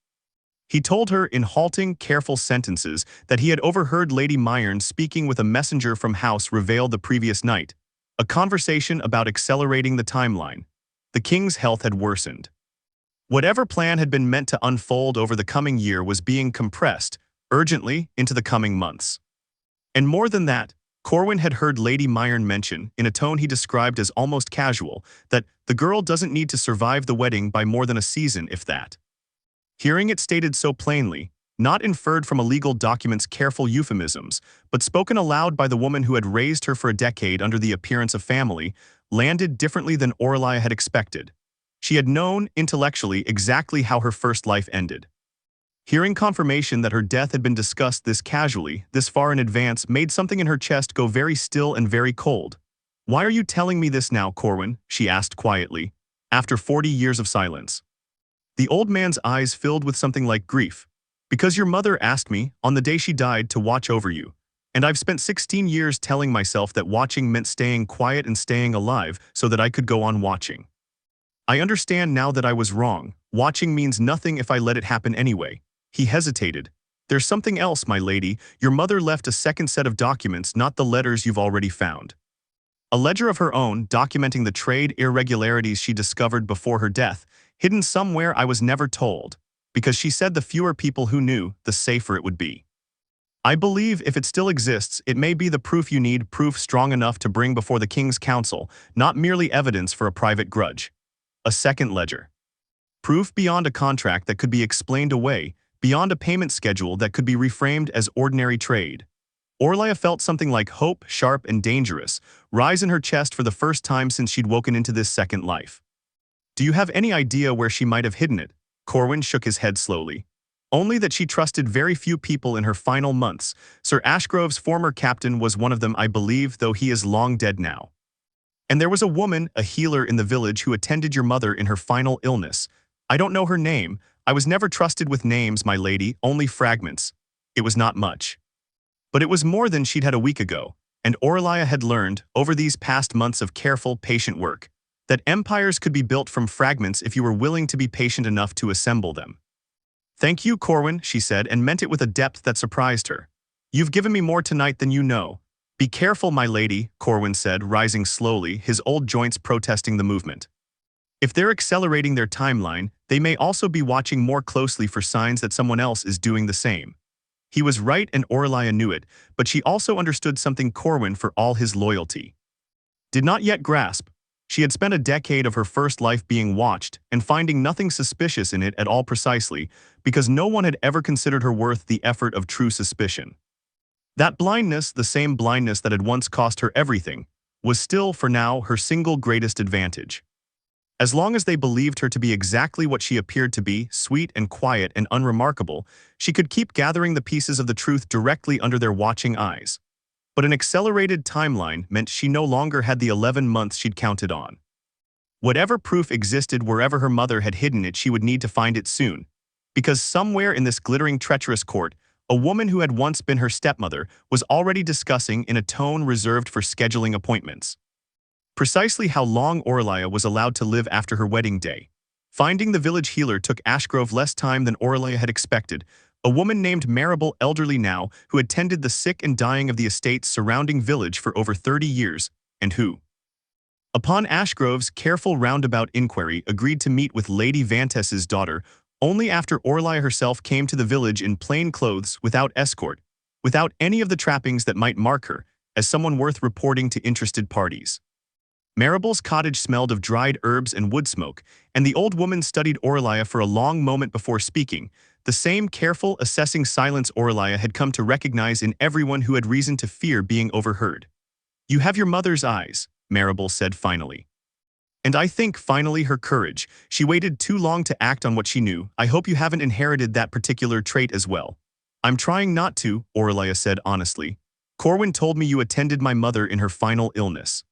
He told her in halting, careful sentences that he had overheard Lady Myrne speaking with a messenger from House Reveal the previous night, A conversation about accelerating the timeline. The king's health had worsened. Whatever plan had been meant to unfold over the coming year was being compressed, urgently, into the coming months. And more than that, Corwin had heard Lady Myrne mention, in a tone he described as almost casual, that the girl doesn't need to survive the wedding by more than a season, if that. Hearing it stated so plainly, not inferred from a legal document's careful euphemisms, but spoken aloud by the woman who had raised her for a decade under the appearance of family, landed differently than Aurelia had expected. She had known, intellectually, exactly how her first life ended. Hearing confirmation that her death had been discussed this casually, this far in advance, made something in her chest go very still and very cold. "Why are you telling me this now, Corwin?" she asked quietly, after 40 years of silence. The old man's eyes filled with something like grief. "Because your mother asked me, on the day she died, to watch over you. And I've spent 16 years telling myself that watching meant staying quiet and staying alive so that I could go on watching. I understand now that I was wrong. Watching means nothing if I let it happen anyway." He hesitated. "There's something else, my lady. Your mother left a second set of documents, not the letters you've already found. A ledger of her own, documenting the trade irregularities she discovered before her death, hidden somewhere I was never told, because she said the fewer people who knew, the safer it would be. I believe if it still exists, it may be the proof you need, proof strong enough to bring before the King's Council, not merely evidence for a private grudge. A second ledger. Proof beyond a contract that could be explained away, beyond a payment schedule that could be reframed as ordinary trade." Aurelia felt something like hope, sharp and dangerous, rise in her chest for the first time since she'd woken into this second life. "Do you have any idea where she might have hidden it?" Corwin shook his head slowly. "Only that she trusted very few people in her final months. Sir Ashgrove's former captain was one of them, I believe, though he is long dead now. And there was a woman, a healer in the village, who attended your mother in her final illness. I don't know her name. I was never trusted with names, my lady, only fragments. It was not much. But it was more than she'd had a week ago, and Aurelia had learned, over these past months of careful, patient work, that empires could be built from fragments if you were willing to be patient enough to assemble them. "Thank you, Corwin," she said, and meant it with a depth that surprised her. "You've given me more tonight than you know." "Be careful, my lady," Corwin said, rising slowly, his old joints protesting the movement. "If they're accelerating their timeline, they may also be watching more closely for signs that someone else is doing the same." He was right and Aurelia knew it, but she also understood something Corwin, for all his loyalty, did not yet grasp. She had spent a decade of her first life being watched and finding nothing suspicious in it at all, precisely because no one had ever considered her worth the effort of true suspicion. That blindness, the same blindness that had once cost her everything, was still, for now, her single greatest advantage. As long as they believed her to be exactly what she appeared to be, sweet and quiet and unremarkable, she could keep gathering the pieces of the truth directly under their watching eyes. But an accelerated timeline meant she no longer had the 11 months she'd counted on. Whatever proof existed wherever her mother had hidden it, she would need to find it soon. Because somewhere in this glittering, treacherous court, a woman who had once been her stepmother was already discussing, in a tone reserved for scheduling appointments, precisely how long Aurelia was allowed to live after her wedding day. Finding the village healer took Ashgrove less time than Aurelia had expected. A woman named Marable, elderly now, who had tended the sick and dying of the estate's surrounding village for over 30 years, and who, upon Ashgrove's careful roundabout inquiry, agreed to meet with Lady Vantess's daughter only after Aurelia herself came to the village in plain clothes, without escort, without any of the trappings that might mark her as someone worth reporting to interested parties. Marable's cottage smelled of dried herbs and wood smoke, and the old woman studied Aurelia for a long moment before speaking, the same careful, assessing silence Aurelia had come to recognize in everyone who had reason to fear being overheard. "You have your mother's eyes," Marable said finally. "And I think, finally, her courage. She waited too long to act on what she knew. I hope you haven't inherited that particular trait as well." "I'm trying not to," Aurelia said honestly. "Corwin told me you attended my mother in her final illness.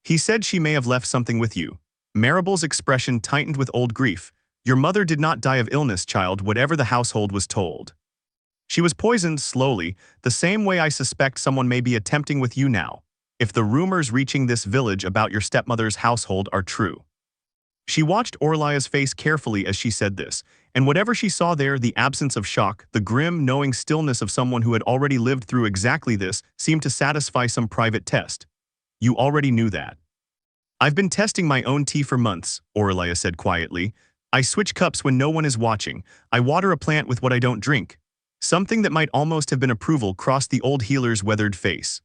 He said she may have left something with you." Marable's expression tightened with old grief. "Your mother did not die of illness, child, whatever the household was told. She was poisoned slowly, the same way I suspect someone may be attempting with you now, if the rumors reaching this village about your stepmother's household are true." She watched Aurelia's face carefully as she said this, and whatever she saw there, the absence of shock, the grim, knowing stillness of someone who had already lived through exactly this, seemed to satisfy some private test. You already knew that. I've been testing my own tea for months, Aurelia said quietly. I switch cups when no one is watching. I water a plant with what I don't drink. Something that might almost have been approval crossed the old healer's weathered face.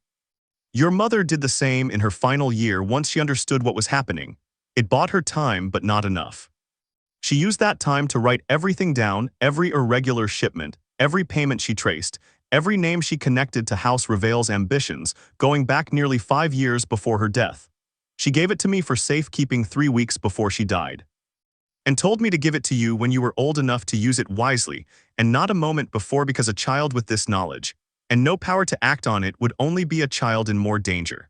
Your mother did the same in her final year once she understood what was happening. It bought her time, but not enough. She used that time to write everything down, every irregular shipment, every payment she traced, every name she connected to House Reveal's ambitions, going back nearly 5 years before her death. She gave it to me for safekeeping 3 weeks before she died. And told me to give it to you when you were old enough to use it wisely, and not a moment before, because a child with this knowledge, and no power to act on it, would only be a child in more danger.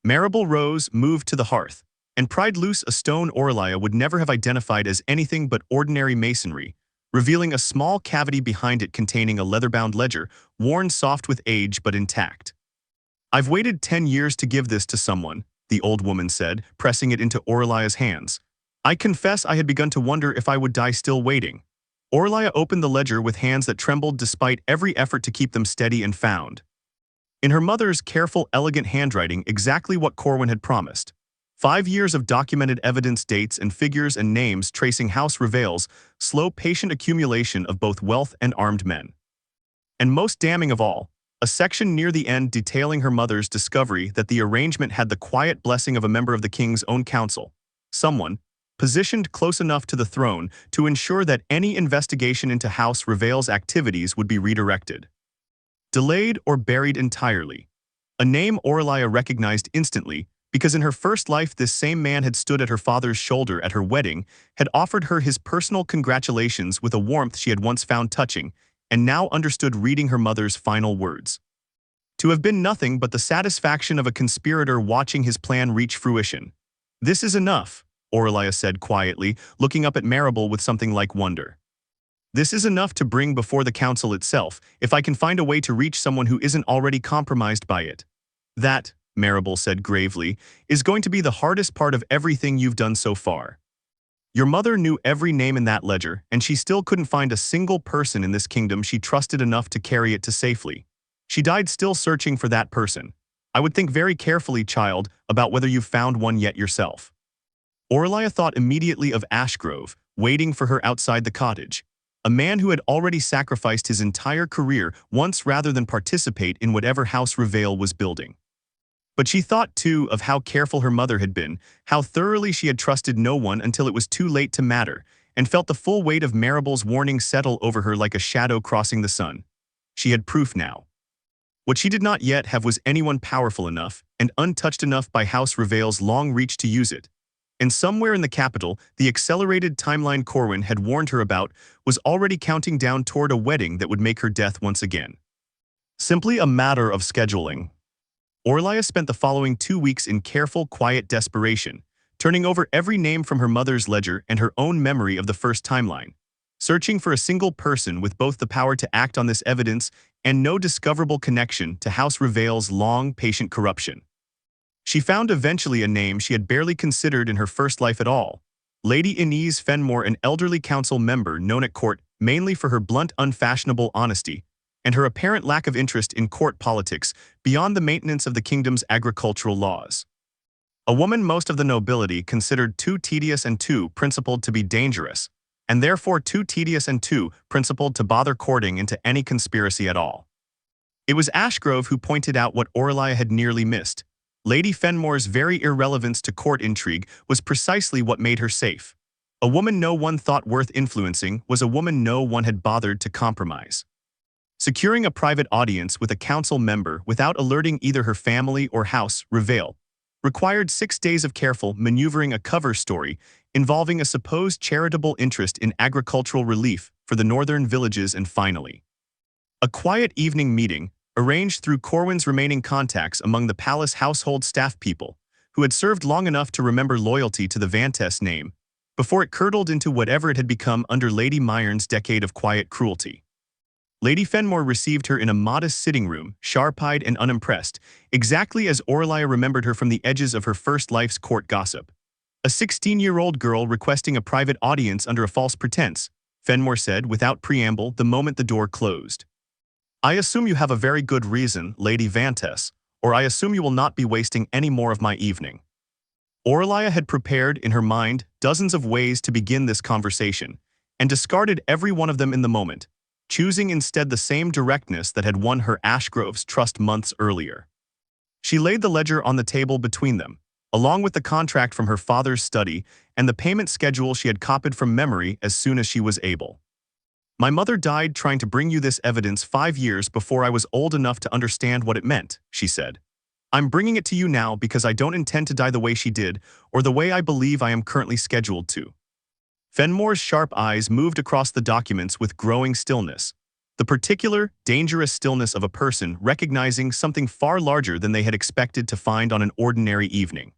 Marable rose, moved to the hearth, and pried loose a stone Aurelia would never have identified as anything but ordinary masonry, revealing a small cavity behind it containing a leather-bound ledger, worn soft with age but intact. I've waited 10 years to give this to someone, the old woman said, pressing it into Aurelia's hands. I confess I had begun to wonder if I would die still waiting. Aurelia opened the ledger with hands that trembled despite every effort to keep them steady, and found, in her mother's careful, elegant handwriting, exactly what Corwin had promised. 5 years of documented evidence, dates and figures and names tracing House Reveal's slow, patient accumulation of both wealth and armed men. And most damning of all, a section near the end detailing her mother's discovery that the arrangement had the quiet blessing of a member of the king's own council, someone positioned close enough to the throne to ensure that any investigation into House Reveal's activities would be redirected. Delayed or buried entirely. A name Aurelia recognized instantly, because in her first life this same man had stood at her father's shoulder at her wedding, had offered her his personal congratulations with a warmth she had once found touching, and now understood reading her mother's final words. To have been nothing but the satisfaction of a conspirator watching his plan reach fruition. This is enough, Aurelia said quietly, looking up at Marable with something like wonder. This is enough to bring before the council itself, if I can find a way to reach someone who isn't already compromised by it. That, Marable said gravely, is going to be the hardest part of everything you've done so far. Your mother knew every name in that ledger, and she still couldn't find a single person in this kingdom she trusted enough to carry it to safely. She died still searching for that person. I would think very carefully, child, about whether you've found one yet yourself. Aurelia thought immediately of Ashgrove, waiting for her outside the cottage. A man who had already sacrificed his entire career once rather than participate in whatever House Reveal was building. But she thought, too, of how careful her mother had been, how thoroughly she had trusted no one until it was too late to matter, and felt the full weight of Marable's warning settle over her like a shadow crossing the sun. She had proof now. What she did not yet have was anyone powerful enough and untouched enough by House Reveal's long reach to use it. And somewhere in the capital, the accelerated timeline Corwin had warned her about was already counting down toward a wedding that would make her death once again. Simply a matter of scheduling. Aurelia spent the following 2 weeks in careful, quiet desperation, turning over every name from her mother's ledger and her own memory of the first timeline, searching for a single person with both the power to act on this evidence and no discoverable connection to House Reveal's long, patient corruption. She found eventually a name she had barely considered in her first life at all, Lady Inez Fenmore, an elderly council member known at court mainly for her blunt, unfashionable honesty, and her apparent lack of interest in court politics beyond the maintenance of the kingdom's agricultural laws. A woman most of the nobility considered too tedious and too principled to be dangerous, and therefore too tedious and too principled to bother courting into any conspiracy at all. It was Ashgrove who pointed out what Aurelia had nearly missed. Lady Fenmore's very irrelevance to court intrigue was precisely what made her safe. A woman no one thought worth influencing was a woman no one had bothered to compromise. Securing a private audience with a council member without alerting either her family or House Reveal required 6 days of careful maneuvering, a cover story involving a supposed charitable interest in agricultural relief for the northern villages, and finally, a quiet evening meeting arranged through Corwin's remaining contacts among the palace household staff people who had served long enough to remember loyalty to the Vantess name before it curdled into whatever it had become under Lady Myron's decade of quiet cruelty. Lady Fenmore received her in a modest sitting room, sharp-eyed and unimpressed, exactly as Aurelia remembered her from the edges of her first life's court gossip. A 16-year-old girl requesting a private audience under a false pretense, Fenmore said without preamble the moment the door closed. I assume you have a very good reason, Lady Vantess, or I assume you will not be wasting any more of my evening." Aurelia had prepared in her mind dozens of ways to begin this conversation, and discarded every one of them in the moment, choosing instead the same directness that had won her Ashgrove's trust months earlier. She laid the ledger on the table between them, along with the contract from her father's study and the payment schedule she had copied from memory as soon as she was able. "My mother died trying to bring you this evidence 5 years before I was old enough to understand what it meant," she said. "I'm bringing it to you now because I don't intend to die the way she did, or the way I believe I am currently scheduled to." Fenmore's sharp eyes moved across the documents with growing stillness, the particular, dangerous stillness of a person recognizing something far larger than they had expected to find on an ordinary evening.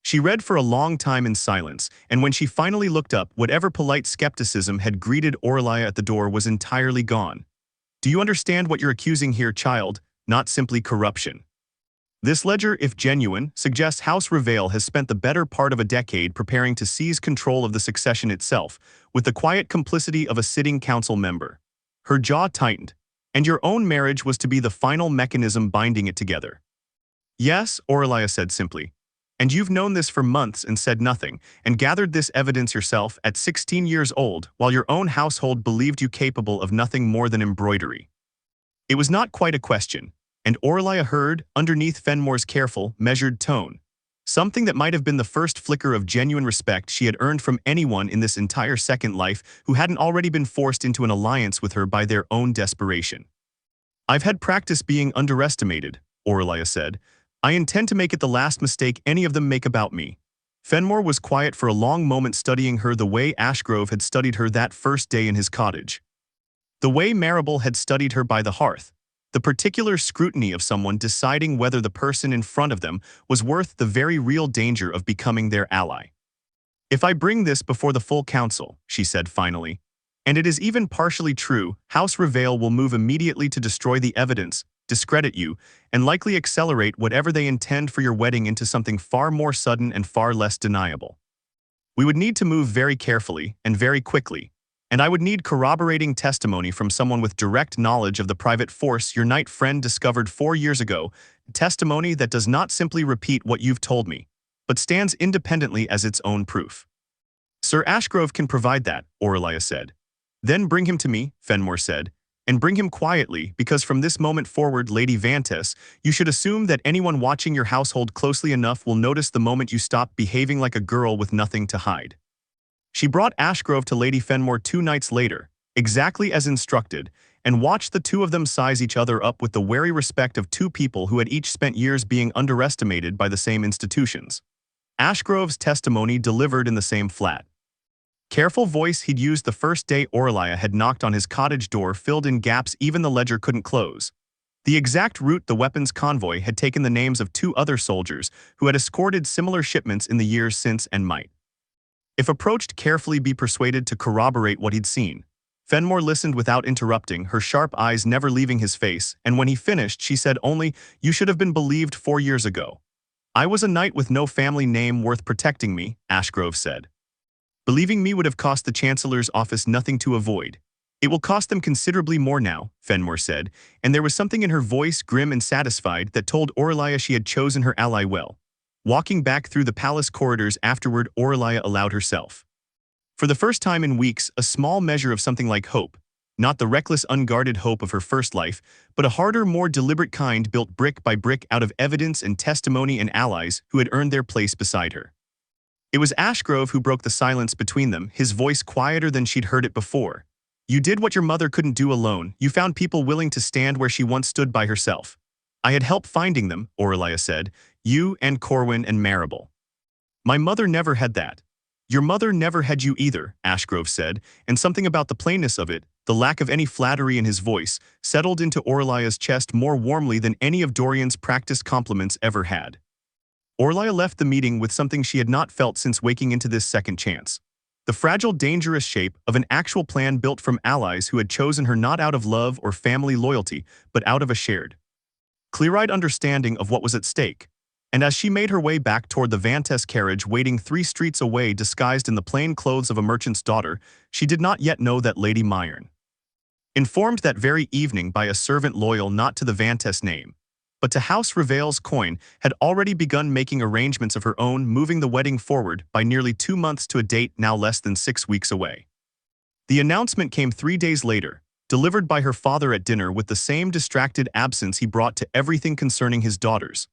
She read for a long time in silence, and when she finally looked up, whatever polite skepticism had greeted Aurelia at the door was entirely gone. "Do you understand what you're accusing here, child? Not simply corruption. This ledger, if genuine, suggests House Reveal has spent the better part of a decade preparing to seize control of the succession itself, with the quiet complicity of a sitting council member." Her jaw tightened. "And your own marriage was to be the final mechanism binding it together." "Yes," Aurelia said simply. "And you've known this for months and said nothing, and gathered this evidence yourself at 16 years old, while your own household believed you capable of nothing more than embroidery." It was not quite a question, and Aurelia heard, underneath Fenmore's careful, measured tone, something that might have been the first flicker of genuine respect she had earned from anyone in this entire second life who hadn't already been forced into an alliance with her by their own desperation. "I've had practice being underestimated," Aurelia said. "I intend to make it the last mistake any of them make about me." Fenmore was quiet for a long moment, studying her the way Ashgrove had studied her that first day in his cottage. The way Marable had studied her by the hearth. The particular scrutiny of someone deciding whether the person in front of them was worth the very real danger of becoming their ally. "If I bring this before the full council," she said finally, "and it is even partially true, House Reveal will move immediately to destroy the evidence, discredit you, and likely accelerate whatever they intend for your wedding into something far more sudden and far less deniable. We would need to move very carefully and very quickly, and I would need corroborating testimony from someone with direct knowledge of the private force your knight friend discovered 4 years ago, testimony that does not simply repeat what you've told me, but stands independently as its own proof." "Sir Ashgrove can provide that," Aurelia said. "Then bring him to me," Fenmore said, "and bring him quietly, because from this moment forward, Lady Vantess, you should assume that anyone watching your household closely enough will notice the moment you stop behaving like a girl with nothing to hide." She brought Ashgrove to Lady Fenmore 2 nights later, exactly as instructed, and watched the two of them size each other up with the wary respect of two people who had each spent years being underestimated by the same institutions. Ashgrove's testimony delivered in the same flat, careful voice he'd used the first day Aurelia had knocked on his cottage door filled in gaps even the ledger couldn't close. The exact route the weapons convoy had taken the names of 2 other soldiers who had escorted similar shipments in the years since and might, if approached carefully, be persuaded to corroborate what he'd seen. Fenmore listened without interrupting, her sharp eyes never leaving his face, and when he finished she said only, "You should have been believed 4 years ago." "I was a knight with no family name worth protecting me," Ashgrove said. "Believing me would have cost the Chancellor's office nothing to avoid." "It will cost them considerably more now," Fenmore said, and there was something in her voice, grim and satisfied, that told Aurelia she had chosen her ally well. Walking back through the palace corridors afterward, Aurelia allowed herself, for the first time in weeks, a small measure of something like hope. Not the reckless, unguarded hope of her first life, but a harder, more deliberate kind built brick by brick out of evidence and testimony and allies who had earned their place beside her. It was Ashgrove who broke the silence between them, his voice quieter than she'd heard it before. "You did what your mother couldn't do alone. You found people willing to stand where she once stood by herself." "I had help finding them," Aurelia said. "You and Corwin and Marable." "My mother never had that." "Your mother never had you either," Ashgrove said, and something about the plainness of it, the lack of any flattery in his voice, settled into Aurelia's chest more warmly than any of Dorian's practiced compliments ever had. Aurelia left the meeting with something she had not felt since waking into this second chance. The fragile, dangerous shape of an actual plan built from allies who had chosen her not out of love or family loyalty, but out of a shared, clear-eyed understanding of what was at stake. And as she made her way back toward the Vantess carriage waiting 3 streets away disguised in the plain clothes of a merchant's daughter, she did not yet know that Lady Myron, informed that very evening by a servant loyal not to the Vantess name, but to House Reveal's coin had already begun making arrangements of her own, moving the wedding forward by nearly 2 months to a date now less than 6 weeks away. The announcement came 3 days later, delivered by her father at dinner with the same distracted absence he brought to everything concerning his daughters.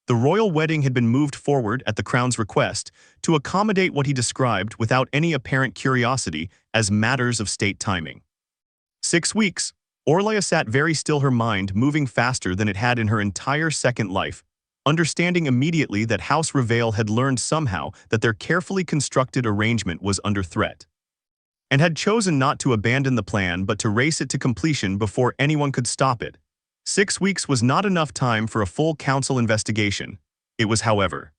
The royal wedding had been moved forward at the crown's request to accommodate what he described without any apparent curiosity as matters of state timing. 6 weeks. Aurelia sat very still, her mind moving faster than it had in her entire second life, understanding immediately that House Reveal had learned somehow that their carefully constructed arrangement was under threat, and had chosen not to abandon the plan but to race it to completion before anyone could stop it. 6 weeks was not enough time for a full council investigation. It was, however,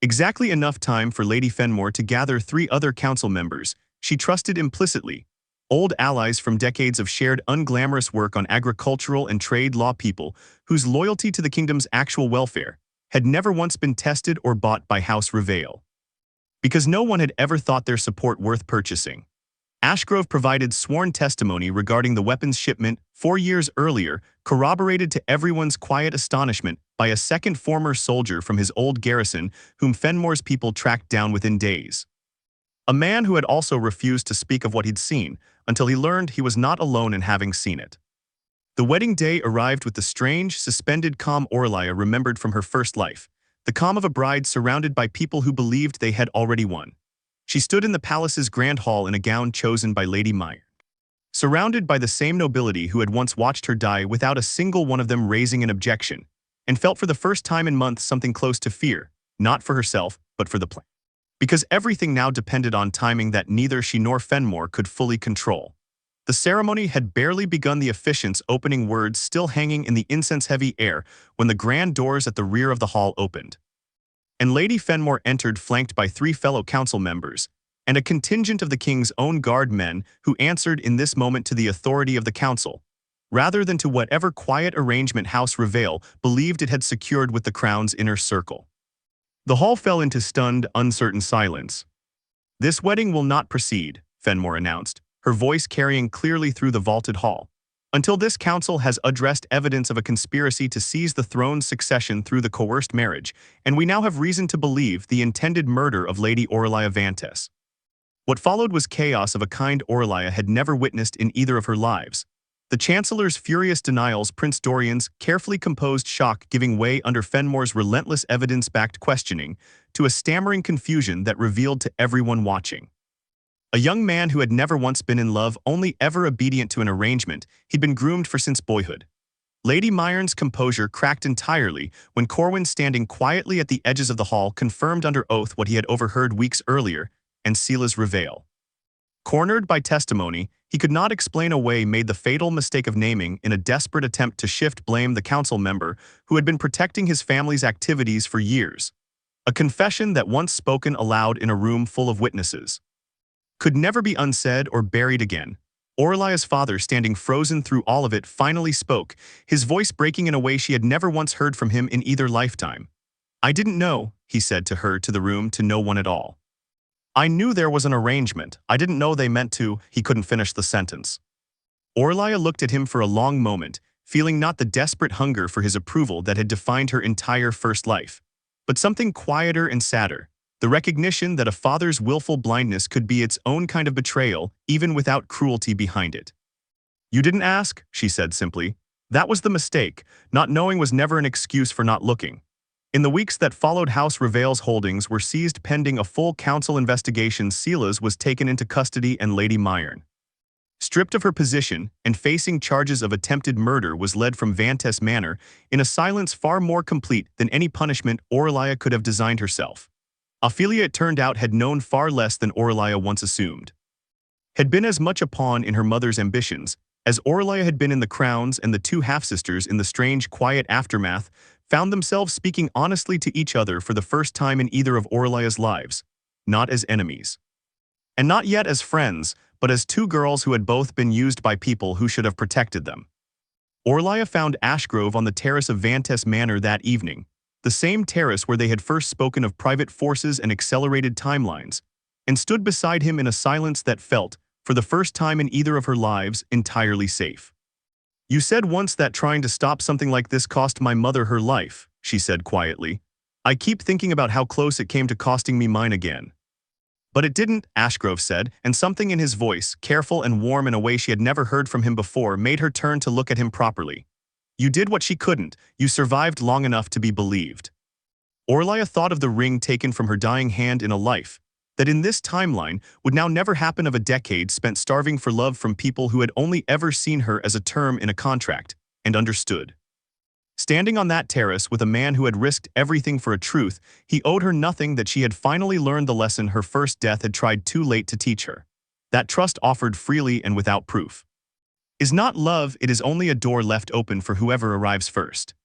exactly enough time for Lady Fenmore to gather 3 other council members she trusted implicitly, old allies from decades of shared unglamorous work on agricultural and trade law, people whose loyalty to the kingdom's actual welfare had never once been tested or bought by House Reveal, because no one had ever thought their support worth purchasing. Ashgrove provided sworn testimony regarding the weapons shipment 4 years earlier, corroborated to everyone's quiet astonishment by a second former soldier from his old garrison whom Fenmore's people tracked down within days. A man who had also refused to speak of what he'd seen until he learned he was not alone in having seen it. The wedding day arrived with the strange, suspended calm Aurelia remembered from her first life, the calm of a bride surrounded by people who believed they had already won. She stood in the palace's grand hall in a gown chosen by Lady Meyer, surrounded by the same nobility who had once watched her die without a single one of them raising an objection, and felt for the first time in months something close to fear, not for herself, but for the plan. Because everything now depended on timing that neither she nor Fenmore could fully control. The ceremony had barely begun, the officiant's opening words still hanging in the incense-heavy air when the grand doors at the rear of the hall opened, and Lady Fenmore entered, flanked by 3 fellow council members and a contingent of the king's own guard men who answered in this moment to the authority of the council, rather than to whatever quiet arrangement House Reveal believed it had secured with the crown's inner circle. The hall fell into stunned, uncertain silence. "This wedding will not proceed," Fenmore announced, her voice carrying clearly through the vaulted hall, "until this council has addressed evidence of a conspiracy to seize the throne's succession through the coerced marriage, and we now have reason to believe the intended murder of Lady Aurelia Vantess." What followed was chaos of a kind Aurelia had never witnessed in either of her lives. The Chancellor's furious denials, Prince Dorian's carefully composed shock giving way under Fenmore's relentless evidence-backed questioning, to a stammering confusion that revealed to everyone watching. A young man who had never once been in love, only ever obedient to an arrangement he'd been groomed for since boyhood. Lady Meyer's composure cracked entirely when Corwin, standing quietly at the edges of the hall, confirmed under oath what he had overheard weeks earlier, and Silas Reveal, cornered by testimony he could not explain away, made the fatal mistake of naming, in a desperate attempt to shift blame, the council member who had been protecting his family's activities for years. A confession that, once spoken aloud in a room full of witnesses, could never be unsaid or buried again. Aurelia's father, standing frozen through all of it, finally spoke, his voice breaking in a way she had never once heard from him in either lifetime. "I didn't know," he said to her, to the room, to no one at all. "I knew there was an arrangement. I didn't know they meant to." He couldn't finish the sentence. Aurelia looked at him for a long moment, feeling not the desperate hunger for his approval that had defined her entire first life, but something quieter and sadder, the recognition that a father's willful blindness could be its own kind of betrayal, even without cruelty behind it. "You didn't ask," she said simply. "That was the mistake. Not knowing was never an excuse for not looking." In the weeks that followed, House Reveal's holdings were seized pending a full council investigation. Silas was taken into custody, and Lady Meyer, stripped of her position and facing charges of attempted murder, was led from Vantess Manor in a silence far more complete than any punishment Aurelia could have designed herself. Ophelia, it turned out, had known far less than Aurelia once assumed, had been as much a pawn in her mother's ambitions as Aurelia had been in the crown's, and the 2 half-sisters, in the strange, quiet aftermath, found themselves speaking honestly to each other for the first time in either of Aurelia's lives, not as enemies, and not yet as friends, but as 2 girls who had both been used by people who should have protected them. Aurelia found Ashgrove on the terrace of Vantess Manor that evening, the same terrace where they had first spoken of private forces and accelerated timelines, and stood beside him in a silence that felt, for the first time in either of her lives, entirely safe. "You said once that trying to stop something like this cost my mother her life," she said quietly. "I keep thinking about how close it came to costing me mine again." "But it didn't," Ashgrove said, and something in his voice, careful and warm in a way she had never heard from him before, made her turn to look at him properly. "You did what she couldn't. You survived long enough to be believed." Aurelia thought of the ring taken from her dying hand in a life that in this timeline would now never happen, of a decade spent starving for love from people who had only ever seen her as a term in a contract, and understood. Standing on that terrace with a man who had risked everything for a truth, he owed her nothing, that she had finally learned the lesson her first death had tried too late to teach her. That trust offered freely and without proof is not love, it is only a door left open for whoever arrives first.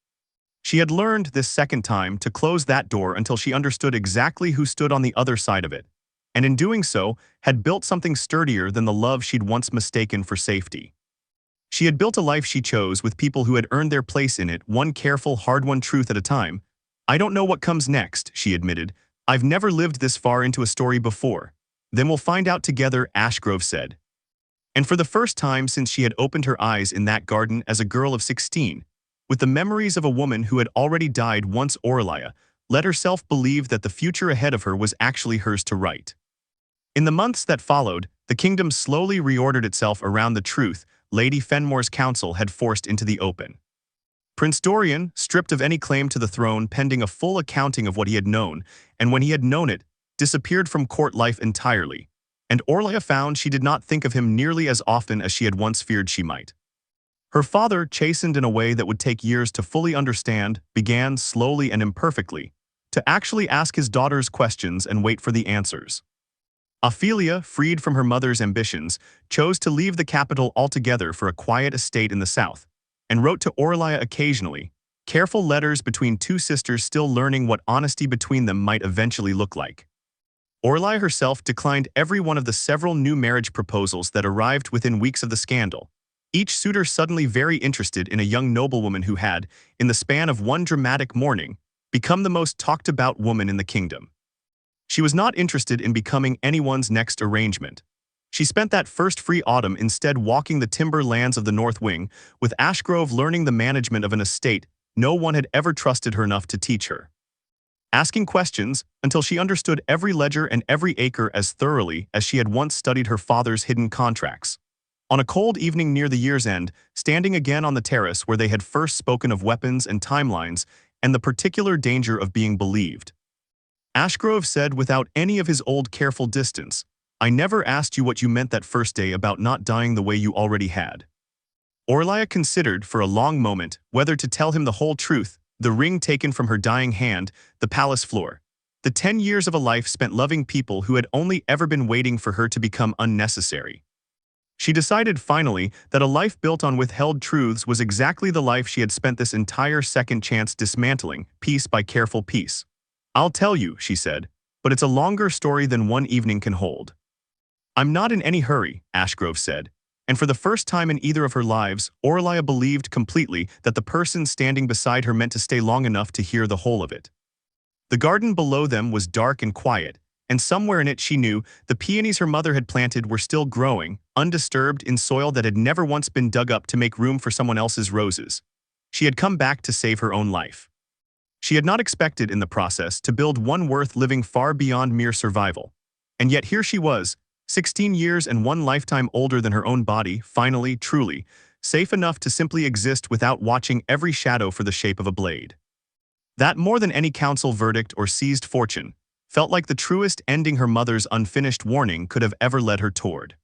She had learned this second time to close that door until she understood exactly who stood on the other side of it, and in doing so, had built something sturdier than the love she'd once mistaken for safety. She had built a life she chose with people who had earned their place in it, one careful, hard-won truth at a time. "I don't know what comes next," she admitted. "I've never lived this far into a story before." "Then we'll find out together," Ashgrove said. And for the first time since she had opened her eyes in that garden as a girl of 16, with the memories of a woman who had already died once, Aurelia let herself believe that the future ahead of her was actually hers to write. In the months that followed, the kingdom slowly reordered itself around the truth Lady Fenmore's council had forced into the open. Prince Dorian, stripped of any claim to the throne pending a full accounting of what he had known, and when he had known it, disappeared from court life entirely, and Aurelia found she did not think of him nearly as often as she had once feared she might. Her father, chastened in a way that would take years to fully understand, began, slowly and imperfectly, to actually ask his daughters questions and wait for the answers. Ophelia, freed from her mother's ambitions, chose to leave the capital altogether for a quiet estate in the south, and wrote to Aurelia occasionally, careful letters between two sisters still learning what honesty between them might eventually look like. Aurelia herself declined every one of the several new marriage proposals that arrived within weeks of the scandal, each suitor suddenly very interested in a young noblewoman who had, in the span of one dramatic morning, become the most talked-about woman in the kingdom. She was not interested in becoming anyone's next arrangement. She spent that first free autumn instead walking the timber lands of the North Wing, with Ashgrove learning the management of an estate no one had ever trusted her enough to teach her. Asking questions until she understood every ledger and every acre as thoroughly as she had once studied her father's hidden contracts. On a cold evening near the year's end, standing again on the terrace where they had first spoken of weapons and timelines and the particular danger of being believed, Ashgrove said without any of his old careful distance, "I never asked you what you meant that first day about not dying the way you already had." Aurelia considered for a long moment whether to tell him the whole truth, the ring taken from her dying hand, the palace floor, the 10 years of a life spent loving people who had only ever been waiting for her to become unnecessary. She decided finally that a life built on withheld truths was exactly the life she had spent this entire second chance dismantling, piece by careful piece. "I'll tell you," she said, "but it's a longer story than one evening can hold." "I'm not in any hurry," Ashgrove said, and for the first time in either of her lives, Aurelia believed completely that the person standing beside her meant to stay long enough to hear the whole of it. The garden below them was dark and quiet, and somewhere in it, she knew, the peonies her mother had planted were still growing, undisturbed in soil that had never once been dug up to make room for someone else's roses. She had come back to save her own life. She had not expected in the process to build one worth living far beyond mere survival. And yet here she was, 16 years and one lifetime older than her own body, finally, truly, safe enough to simply exist without watching every shadow for the shape of a blade. That, more than any council verdict or seized fortune, felt like the truest ending her mother's unfinished warning could have ever led her toward.